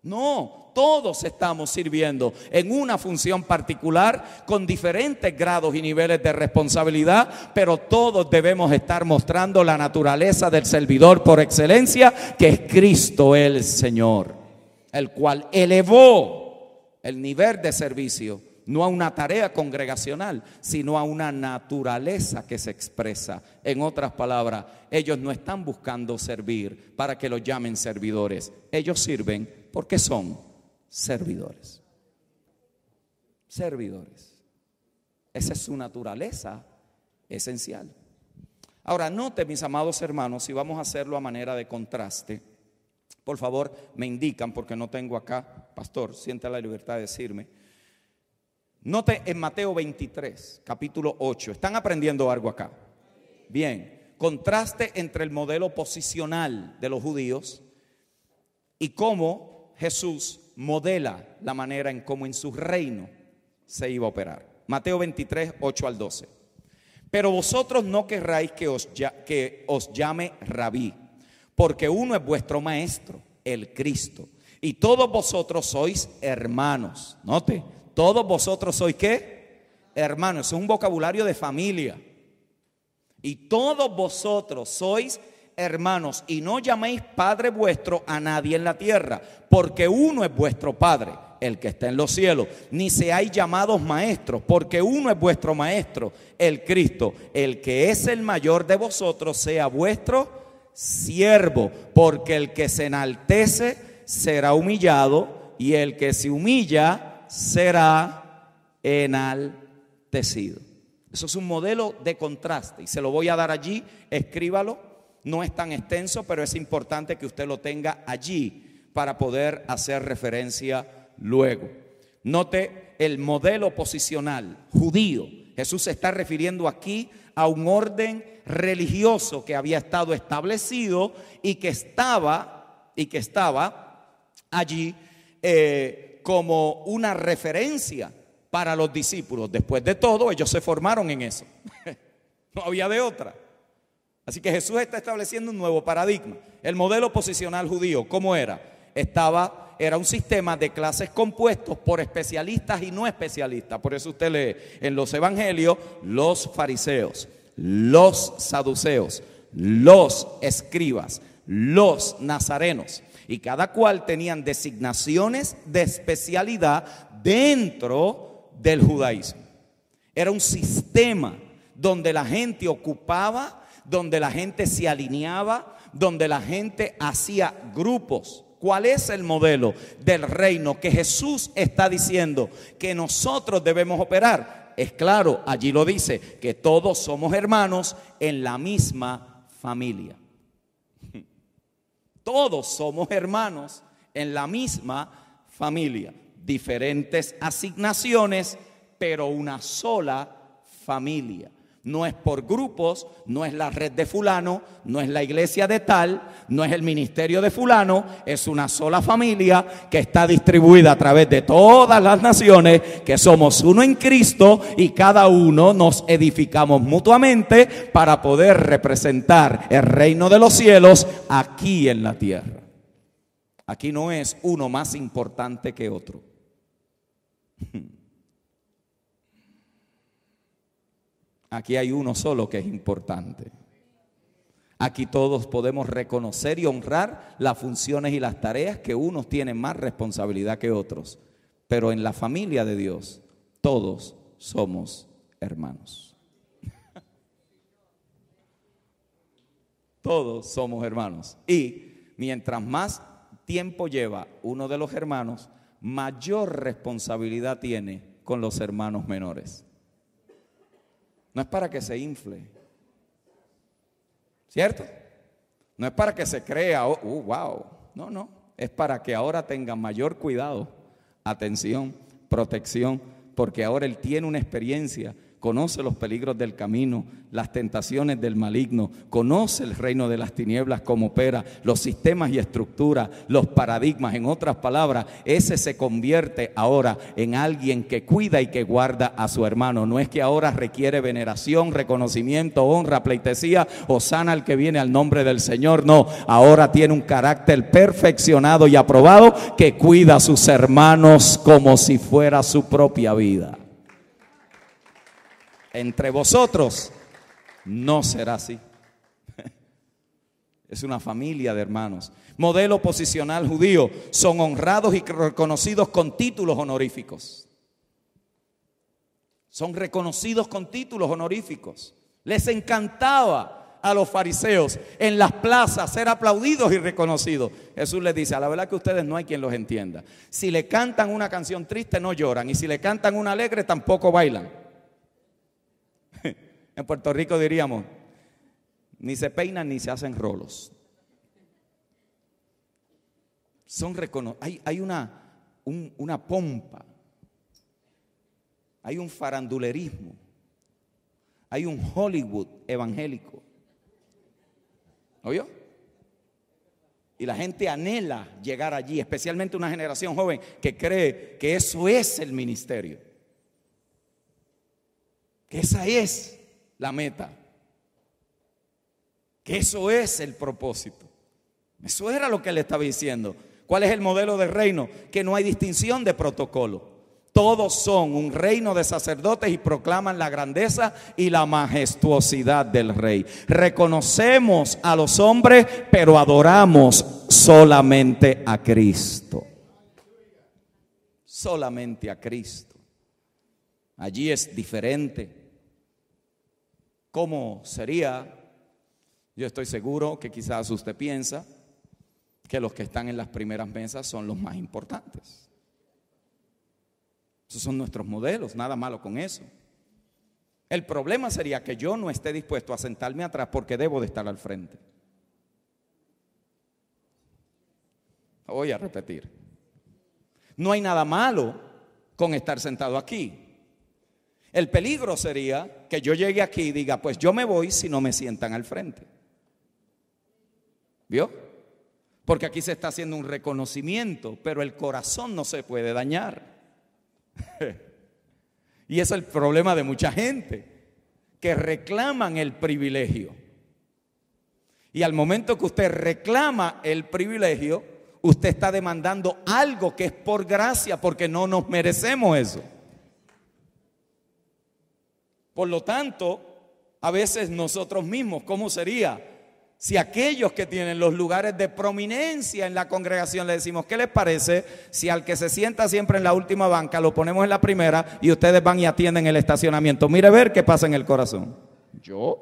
No, todos estamos sirviendo en una función particular con diferentes grados y niveles de responsabilidad, pero todos debemos estar mostrando la naturaleza del servidor por excelencia, que es Cristo el Señor, el cual elevó el nivel de servicio no a una tarea congregacional, sino a una naturaleza que se expresa. En otras palabras, ellos no están buscando servir para que los llamen servidores. Ellos sirven porque son servidores. Servidores. Esa es su naturaleza esencial. Ahora, note, mis amados hermanos, si vamos a hacerlo a manera de contraste, por favor, me indican, porque no tengo acá, pastor, siente la libertad de decirme. Note en Mateo 23, capítulo 8. ¿Están aprendiendo algo acá? Bien, contraste entre el modelo posicional de los judíos y cómo Jesús modela la manera en cómo en su reino se iba a operar. Mateo 23, 8 al 12. Pero vosotros no querráis que os llame rabí, porque uno es vuestro maestro, el Cristo, y todos vosotros sois hermanos. Note, todos vosotros sois ¿qué? Hermanos. Es un vocabulario de familia. Y todos vosotros sois hermanos, y no llaméis Padre vuestro a nadie en la tierra, porque uno es vuestro Padre, el que está en los cielos. Ni seáis llamados maestros, porque uno es vuestro maestro, el Cristo. El que es el mayor de vosotros sea vuestro siervo, porque el que se enaltece será humillado, y el que se humilla será enaltecido. Eso es un modelo de contraste y se lo voy a dar allí, escríbalo. No es tan extenso, pero es importante que usted lo tenga allí para poder hacer referencia luego. Note el modelo posicional judío. Jesús se está refiriendo aquí a un orden religioso que había estado establecido y que estaba allí como una referencia para los discípulos. Después de todo, ellos se formaron en eso. No había de otra. Así que Jesús está estableciendo un nuevo paradigma. El modelo posicional judío, ¿cómo era? Era un sistema de clases compuestos por especialistas y no especialistas. Por eso usted lee en los evangelios los fariseos, los saduceos, los escribas, los nazarenos. Y cada cual tenían designaciones de especialidad dentro del judaísmo. Era un sistema donde la gente ocupaba, donde la gente se alineaba, donde la gente hacía grupos. ¿Cuál es el modelo del reino que Jesús está diciendo que nosotros debemos operar? Es claro, allí lo dice, que todos somos hermanos en la misma familia. Todos somos hermanos en la misma familia. Diferentes asignaciones, pero una sola familia. No es por grupos, no es la red de fulano, no es la iglesia de tal, no es el ministerio de fulano, es una sola familia que está distribuida a través de todas las naciones, que somos uno en Cristo y cada uno nos edificamos mutuamente para poder representar el reino de los cielos aquí en la tierra. Aquí no es uno más importante que otro. Aquí hay uno solo que es importante. Aquí todos podemos reconocer y honrar las funciones y las tareas que unos tienen más responsabilidad que otros. Pero en la familia de Dios, todos somos hermanos. Todos somos hermanos. Y mientras más tiempo lleva uno de los hermanos, mayor responsabilidad tiene con los hermanos menores. No es para que se infle, ¿cierto? No es para que se crea, wow, no, es para que ahora tenga mayor cuidado, atención, protección, porque ahora él tiene una experiencia, conoce los peligros del camino, las tentaciones del maligno, conoce el reino de las tinieblas, cómo opera, los sistemas y estructuras, los paradigmas. En otras palabras, ese se convierte ahora en alguien que cuida y que guarda a su hermano. No es que ahora requiere veneración, reconocimiento, honra, pleitesía, hosana al que viene al nombre del Señor. No, ahora tiene un carácter perfeccionado y aprobado que cuida a sus hermanos como si fuera su propia vida. Entre vosotros no será así. Es una familia de hermanos. Modelo posicional judío. Son honrados y reconocidos con títulos honoríficos. Son reconocidos con títulos honoríficos. Les encantaba a los fariseos en las plazas ser aplaudidos y reconocidos. Jesús les dice, a la verdad que ustedes no hay quien los entienda. Si le cantan una canción triste no lloran, y si le cantan una alegre tampoco bailan. En Puerto Rico diríamos, ni se peinan ni se hacen rolos. Hay una pompa, hay un farandulerismo, hay un Hollywood evangélico. ¿Oyó? Y la gente anhela llegar allí, especialmente una generación joven que cree que eso es el ministerio, que esa es la meta, que eso es el propósito. Eso era lo que él estaba diciendo. ¿Cuál es el modelo del reino? Que no hay distinción de protocolo. Todos son un reino de sacerdotes y proclaman la grandeza y la majestuosidad del rey. Reconocemos a los hombres, pero adoramos solamente a Cristo. Solamente a Cristo. Allí es diferente. ¿Cómo sería? Yo estoy seguro que quizás usted piensa que los que están en las primeras mesas son los más importantes. Esos son nuestros modelos, nada malo con eso. El problema sería que yo no esté dispuesto a sentarme atrás porque debo de estar al frente. Voy a repetir. No hay nada malo con estar sentado aquí. El peligro sería que yo llegue aquí y diga, pues yo me voy si no me sientan al frente. ¿Vio? Porque aquí se está haciendo un reconocimiento, pero el corazón no se puede dañar. Y eso es el problema de mucha gente, que reclaman el privilegio. Y al momento que usted reclama el privilegio, usted está demandando algo que es por gracia, porque no nos merecemos eso. Por lo tanto, a veces nosotros mismos, ¿cómo sería? Si aquellos que tienen los lugares de prominencia en la congregación le decimos, ¿qué les parece si al que se sienta siempre en la última banca lo ponemos en la primera y ustedes van y atienden el estacionamiento? Mire ver qué pasa en el corazón. Yo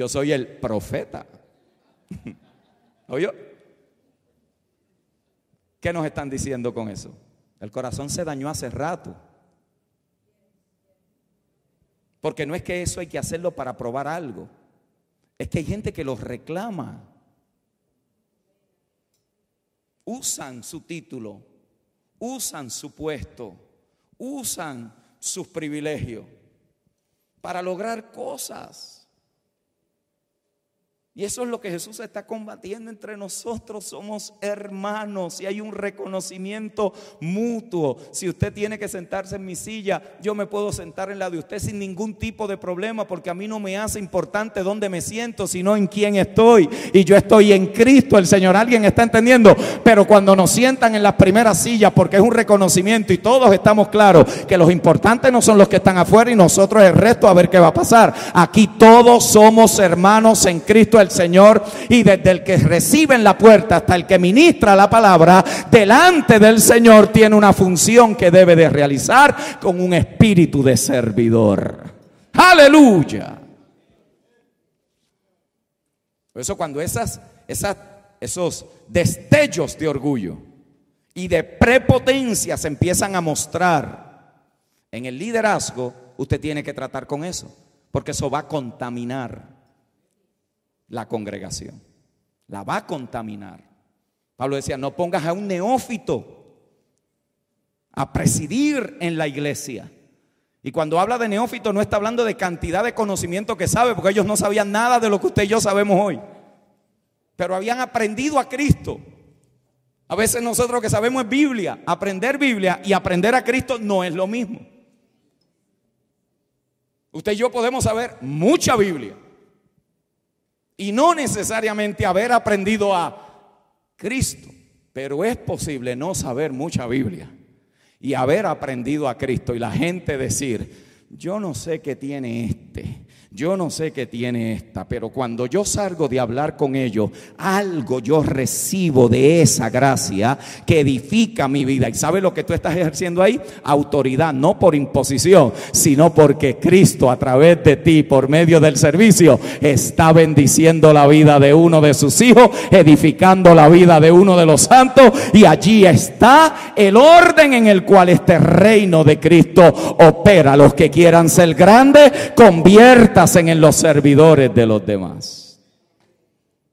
soy el profeta. ¿Oyó? ¿Qué nos están diciendo con eso? El corazón se dañó hace rato. Porque no es que eso hay que hacerlo para probar algo. Es que hay gente que los reclama. Usan su título, usan su puesto, usan sus privilegios para lograr cosas. Y eso es lo que Jesús está combatiendo entre nosotros. Somos hermanos y hay un reconocimiento mutuo. Si usted tiene que sentarse en mi silla, yo me puedo sentar en la de usted sin ningún tipo de problema, porque a mí no me hace importante dónde me siento, sino en quién estoy. Y yo estoy en Cristo, el Señor. ¿Alguien está entendiendo? Pero cuando nos sientan en las primeras sillas, porque es un reconocimiento y todos estamos claros que los importantes no son los que están afuera y nosotros el resto, a ver qué va a pasar. Aquí todos somos hermanos en Cristo el Señor, y desde el que recibe en la puerta hasta el que ministra la palabra delante del Señor tiene una función que debe de realizar con un espíritu de servidor. ¡Aleluya! Por eso cuando esos destellos de orgullo y de prepotencia se empiezan a mostrar en el liderazgo, usted tiene que tratar con eso, porque eso va a contaminar la congregación, la va a contaminar. Pablo decía, no pongas a un neófito a presidir en la iglesia. Y cuando habla de neófito no está hablando de cantidad de conocimiento que sabe, porque ellos no sabían nada de lo que usted y yo sabemos hoy, pero habían aprendido a Cristo. A veces nosotros que sabemos es Biblia, aprender Biblia y aprender a Cristo no es lo mismo. Usted y yo podemos saber mucha Biblia y no necesariamente haber aprendido a Cristo, pero es posible no saber mucha Biblia y haber aprendido a Cristo y la gente decir, yo no sé qué tiene este, yo no sé qué tiene esta, pero cuando yo salgo de hablar con ellos, algo yo recibo de esa gracia que edifica mi vida. ¿Y sabe lo que tú estás ejerciendo ahí? Autoridad, no por imposición, sino porque Cristo a través de ti, por medio del servicio, está bendiciendo la vida de uno de sus hijos, edificando la vida de uno de los santos, y allí está el orden en el cual este reino de Cristo opera. Los que quieran ser grandes, conviertan en los servidores de los demás.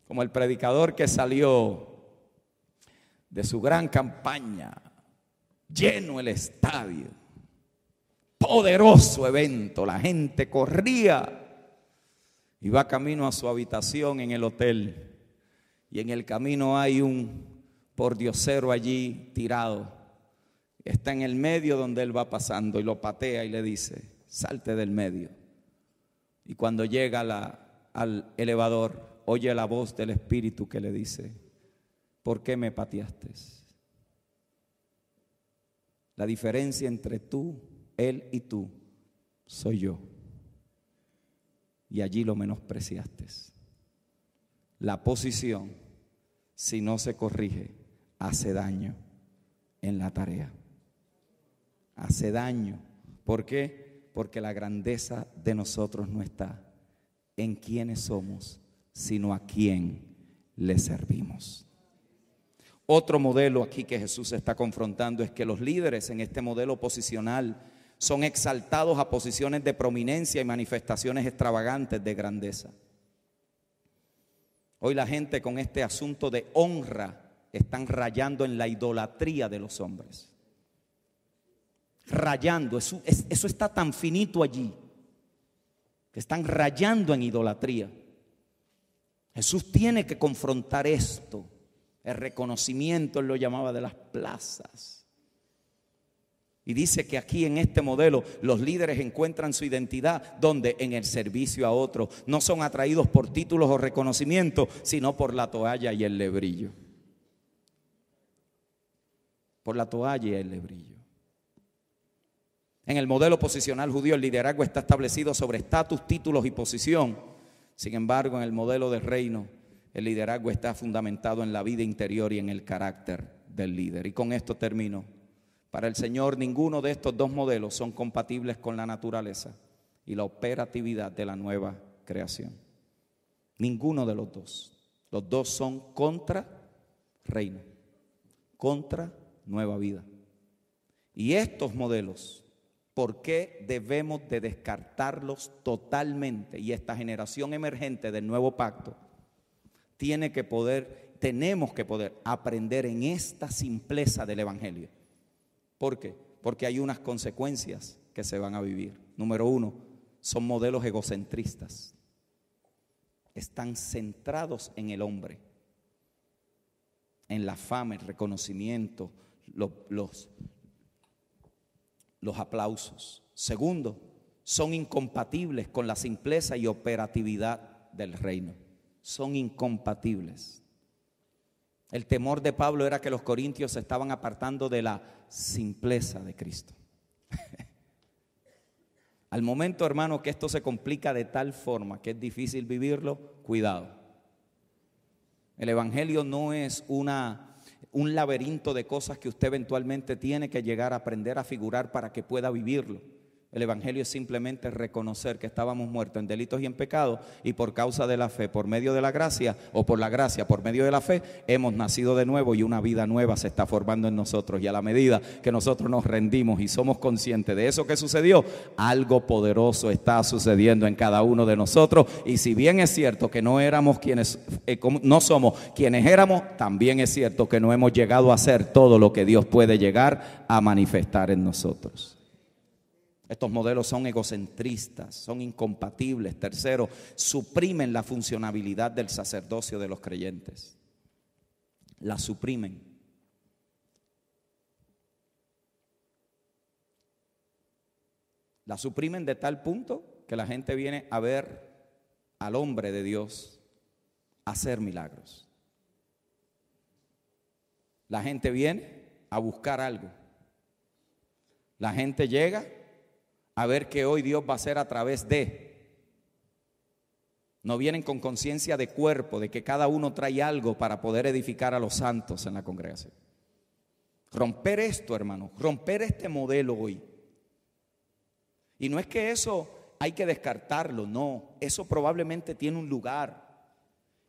Como el predicador que salió de su gran campaña, lleno el estadio, poderoso evento, la gente corría, iba camino a su habitación en el hotel y en el camino hay un pordiosero allí tirado, está en el medio donde él va pasando y lo patea y le dice, salte del medio. Y cuando llega al elevador, oye la voz del Espíritu que le dice, ¿por qué me pateaste? La diferencia entre tú, él y tú, soy yo. Y allí lo menospreciaste. La posición, si no se corrige, hace daño en la tarea. Hace daño. ¿Por qué? Porque la grandeza de nosotros no está en quiénes somos, sino a quién le servimos. Otro modelo aquí que Jesús está confrontando es que los líderes en este modelo posicional son exaltados a posiciones de prominencia y manifestaciones extravagantes de grandeza. Hoy la gente con este asunto de honra están rayando en la idolatría de los hombres. Rayando, eso está tan finito allí, que están rayando en idolatría. Jesús tiene que confrontar esto, el reconocimiento, él lo llamaba de las plazas. Y dice que aquí en este modelo los líderes encuentran su identidad donde en el servicio a otros. No son atraídos por títulos o reconocimientos, sino por la toalla y el lebrillo. Por la toalla y el lebrillo. En el modelo posicional judío el liderazgo está establecido sobre estatus, títulos y posición. Sin embargo, en el modelo del reino el liderazgo está fundamentado en la vida interior y en el carácter del líder. Y con esto termino. Para el Señor, ninguno de estos dos modelos son compatibles con la naturaleza y la operatividad de la nueva creación. Ninguno de los dos. Los dos son contra reino, contra nueva vida. Y estos modelos, ¿por qué debemos de descartarlos totalmente? Y esta generación emergente del nuevo pacto tenemos que poder aprender en esta simpleza del evangelio. ¿Por qué? Porque hay unas consecuencias que se van a vivir. Número uno, son modelos egocentristas. Están centrados en el hombre, en la fama, el reconocimiento, los aplausos. Segundo, son incompatibles con la simpleza y operatividad del reino. Son incompatibles. El temor de Pablo era que los corintios se estaban apartando de la simpleza de Cristo. Al momento, hermano, que esto se complica de tal forma que es difícil vivirlo, cuidado. El evangelio no es un laberinto de cosas que usted eventualmente tiene que llegar a aprender a figurar para que pueda vivirlo. El evangelio es simplemente reconocer que estábamos muertos en delitos y en pecados y por causa de la fe, por medio de la gracia o por la gracia, por medio de la fe, hemos nacido de nuevo y una vida nueva se está formando en nosotros. Y a la medida que nosotros nos rendimos y somos conscientes de eso que sucedió, algo poderoso está sucediendo en cada uno de nosotros. Y si bien es cierto que no somos quienes éramos, también es cierto que no hemos llegado a ser todo lo que Dios puede llegar a manifestar en nosotros. Estos modelos son egocentristas, son incompatibles. Tercero, suprimen la funcionalidad del sacerdocio de los creyentes. La suprimen. La suprimen de tal punto que la gente viene a ver al hombre de Dios hacer milagros. La gente viene a buscar algo. La gente llega a ver que hoy Dios va a hacer a través de. No vienen con conciencia de cuerpo, de que cada uno trae algo para poder edificar a los santos en la congregación. Romper esto, hermano, romper este modelo hoy. Y no es que eso hay que descartarlo, no, eso probablemente tiene un lugar.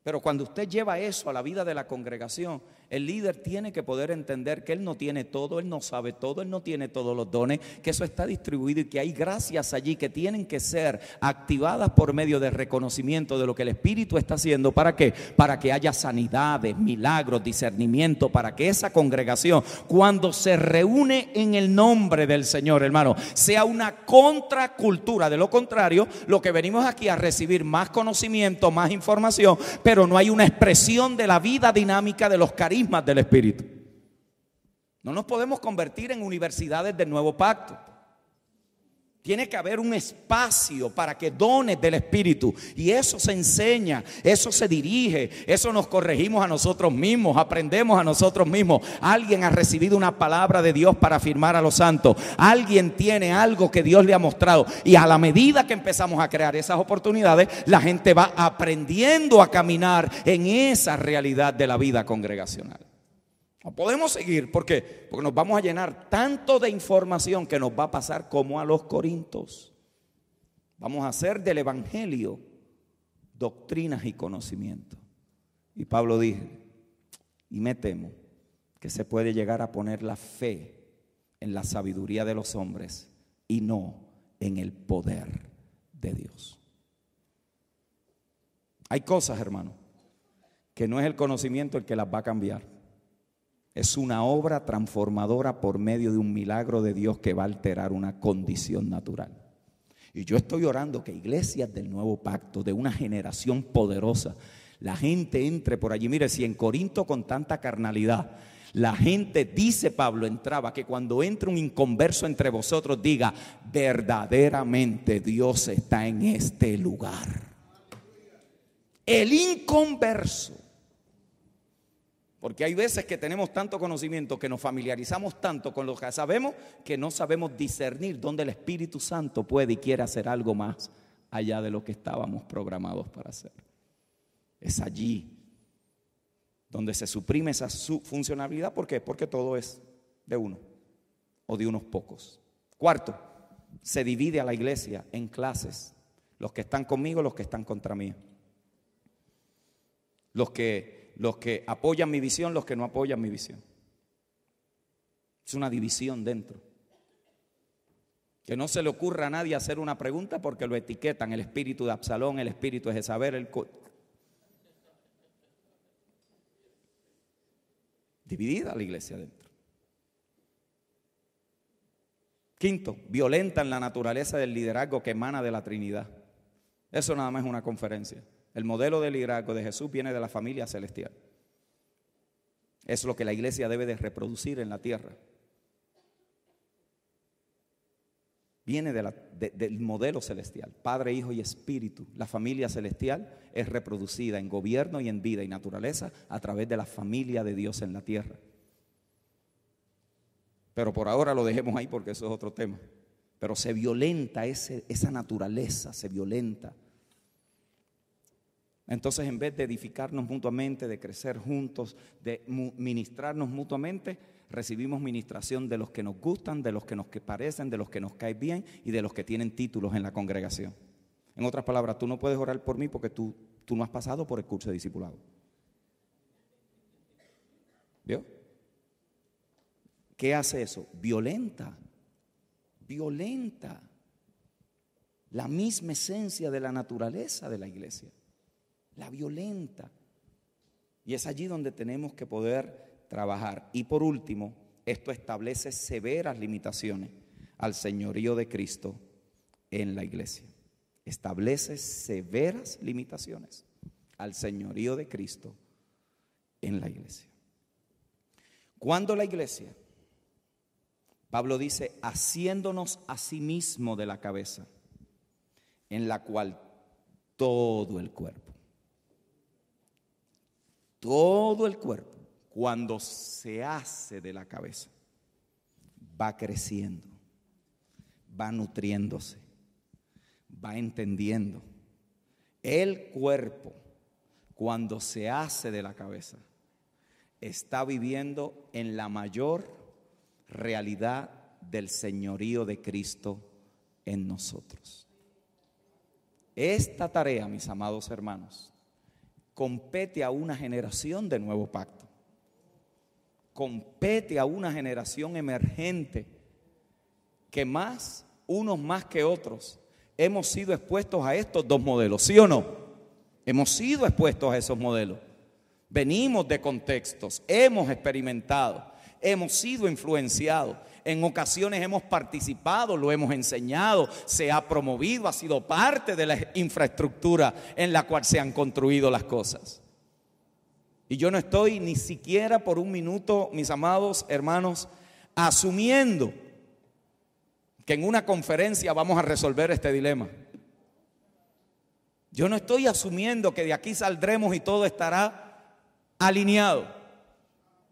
Pero cuando usted lleva eso a la vida de la congregación, el líder tiene que poder entender que él no tiene todo, él no sabe todo, él no tiene todos los dones, que eso está distribuido y que hay gracias allí que tienen que ser activadas por medio del reconocimiento de lo que el Espíritu está haciendo. ¿Para qué? Para que haya sanidades, milagros, discernimiento, para que esa congregación, cuando se reúne en el nombre del Señor, hermano, sea una contracultura. De lo contrario, lo que venimos aquí a recibir más conocimiento, más información, pero no hay una expresión de la vida dinámica de los carismas del Espíritu. No nos podemos convertir en universidades del nuevo pacto. Tiene que haber un espacio para que dones del Espíritu, y eso se enseña, eso se dirige, eso nos corregimos a nosotros mismos, aprendemos a nosotros mismos. Alguien ha recibido una palabra de Dios para afirmar a los santos, alguien tiene algo que Dios le ha mostrado, y a la medida que empezamos a crear esas oportunidades, la gente va aprendiendo a caminar en esa realidad de la vida congregacional. No podemos seguir, ¿por qué? Porque nos vamos a llenar tanto de información que nos va a pasar como a los corintios. Vamos a hacer del evangelio doctrinas y conocimiento. Y Pablo dijo, y me temo que se puede llegar a poner la fe en la sabiduría de los hombres y no en el poder de Dios. Hay cosas, hermano, que no es el conocimiento el que las va a cambiar. Es una obra transformadora por medio de un milagro de Dios que va a alterar una condición natural. Y yo estoy orando que iglesias del nuevo pacto, de una generación poderosa, la gente entre por allí. Mire, si en Corinto con tanta carnalidad La gente, dice Pablo, entraba, que cuando entra un inconverso entre vosotros diga, verdaderamente Dios está en este lugar. El inconverso. Porque hay veces que tenemos tanto conocimiento, que nos familiarizamos tanto con lo que sabemos, que no sabemos discernir dónde el Espíritu Santo puede y quiere hacer algo más allá de lo que estábamos programados para hacer. Es allí donde se suprime esa funcionalidad. ¿Por qué? Porque todo es de uno o de unos pocos. Cuarto, se divide a la iglesia en clases. Los que están conmigo, los que están contra mí. Los que apoyan mi visión, los que no apoyan mi visión. Es una división dentro. Que no se le ocurra a nadie hacer una pregunta porque lo etiquetan: el espíritu de Absalón, el espíritu de Jezabel. Dividida la iglesia dentro. Quinto, violentan la naturaleza del liderazgo que emana de la Trinidad. Eso nada más es una conferencia. El modelo de liderazgo de Jesús viene de la familia celestial. Es lo que la iglesia debe de reproducir en la tierra. Viene del modelo celestial, Padre, Hijo y Espíritu. La familia celestial es reproducida en gobierno y en vida y naturaleza a través de la familia de Dios en la tierra. Pero por ahora lo dejemos ahí porque eso es otro tema. Pero se violenta esa naturaleza, se violenta. Entonces, en vez de edificarnos mutuamente, de crecer juntos, de ministrarnos mutuamente, recibimos ministración de los que nos gustan, de los que nos parecen, de los que nos caen bien y de los que tienen títulos en la congregación. En otras palabras, tú no puedes orar por mí porque tú no has pasado por el curso de discipulado. ¿Vio? ¿Qué hace eso? Violenta la misma esencia de la naturaleza de la iglesia. La violenta. Y es allí donde tenemos que poder trabajar. Y por último, esto establece severas limitaciones al señorío de Cristo en la iglesia. Establece severas limitaciones al señorío de Cristo en la iglesia. Cuando la iglesia, Pablo dice, haciéndonos a sí mismo de la cabeza, en la cual todo el cuerpo, cuando se hace de la cabeza, va creciendo, va nutriéndose, va entendiendo. El cuerpo, cuando se hace de la cabeza, está viviendo en la mayor realidad del señorío de Cristo en nosotros. Esta tarea, mis amados hermanos, compete a una generación de nuevo pacto. Compete a una generación emergente que unos más que otros, hemos sido expuestos a estos dos modelos, ¿sí o no? Hemos sido expuestos a esos modelos. Venimos de contextos, hemos experimentado, hemos sido influenciados. En ocasiones hemos participado, lo hemos enseñado, se ha promovido, ha sido parte de la infraestructura en la cual se han construido las cosas. Y yo no estoy ni siquiera por un minuto, mis amados hermanos, asumiendo que en una conferencia vamos a resolver este dilema. Yo no estoy asumiendo que de aquí saldremos y todo estará alineado.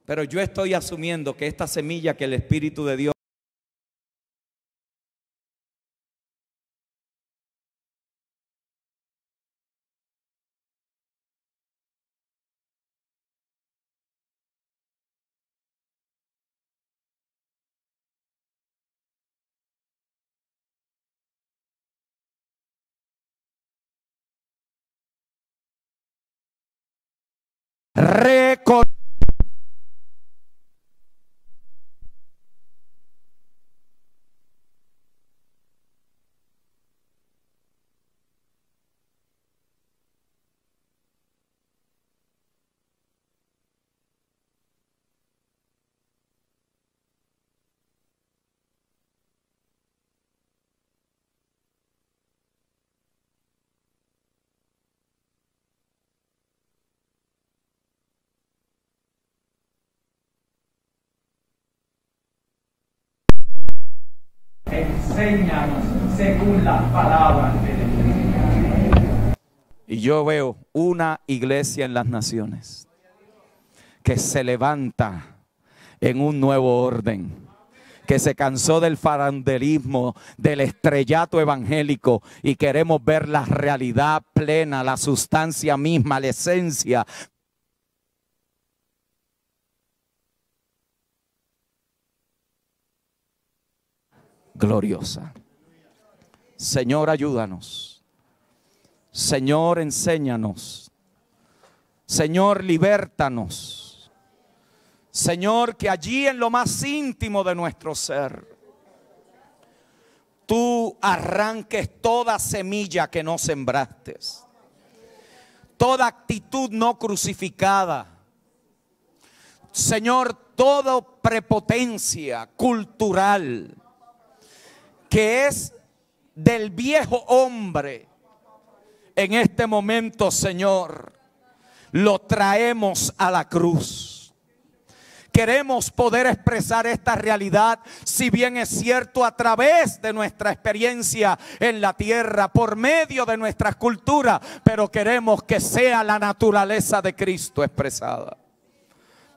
Pero yo estoy asumiendo que esta semilla que el Espíritu de Dios reconoce. enséñanos según las palabras de Dios. Y yo veo una iglesia en las naciones que se levanta en un nuevo orden, que se cansó del farandelismo, del estrellato evangélico, y queremos ver la realidad plena, la sustancia misma, la esencia gloriosa. Señor, ayúdanos. Señor, enséñanos. Señor, libértanos. Señor, que allí en lo más íntimo de nuestro ser, tú arranques toda semilla que no sembraste, toda actitud no crucificada. Señor, toda prepotencia cultural que es del viejo hombre, en este momento, Señor, lo traemos a la cruz. Queremos poder expresar esta realidad, si bien es cierto, a través de nuestra experiencia en la tierra, por medio de nuestra cultura, pero queremos que sea la naturaleza de Cristo expresada.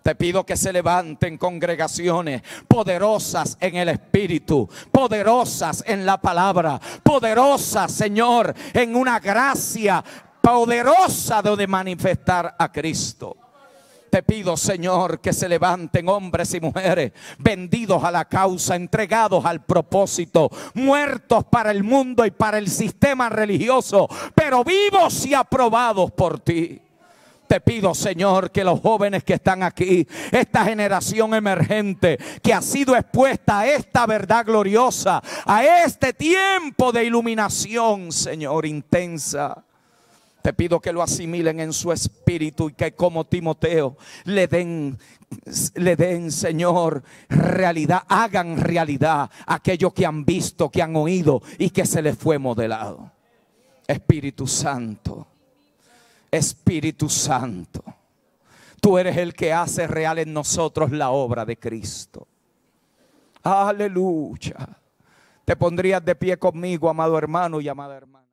Te pido que se levanten congregaciones poderosas en el Espíritu, poderosas en la palabra, poderosas, Señor, en una gracia poderosa de manifestar a Cristo. Te pido, Señor, que se levanten hombres y mujeres vendidos a la causa, entregados al propósito, muertos para el mundo y para el sistema religioso, pero vivos y aprobados por ti. Te pido, Señor, que los jóvenes que están aquí, esta generación emergente que ha sido expuesta a esta verdad gloriosa, a este tiempo de iluminación, Señor, intensa, te pido que lo asimilen en su espíritu y que como Timoteo le den, Señor, realidad, hagan realidad aquello que han visto, que han oído y que se les fue modelado. Espíritu Santo, Espíritu Santo, tú eres el que hace real en nosotros la obra de Cristo. Aleluya. Te pondrías de pie conmigo, amado hermano y amada hermana.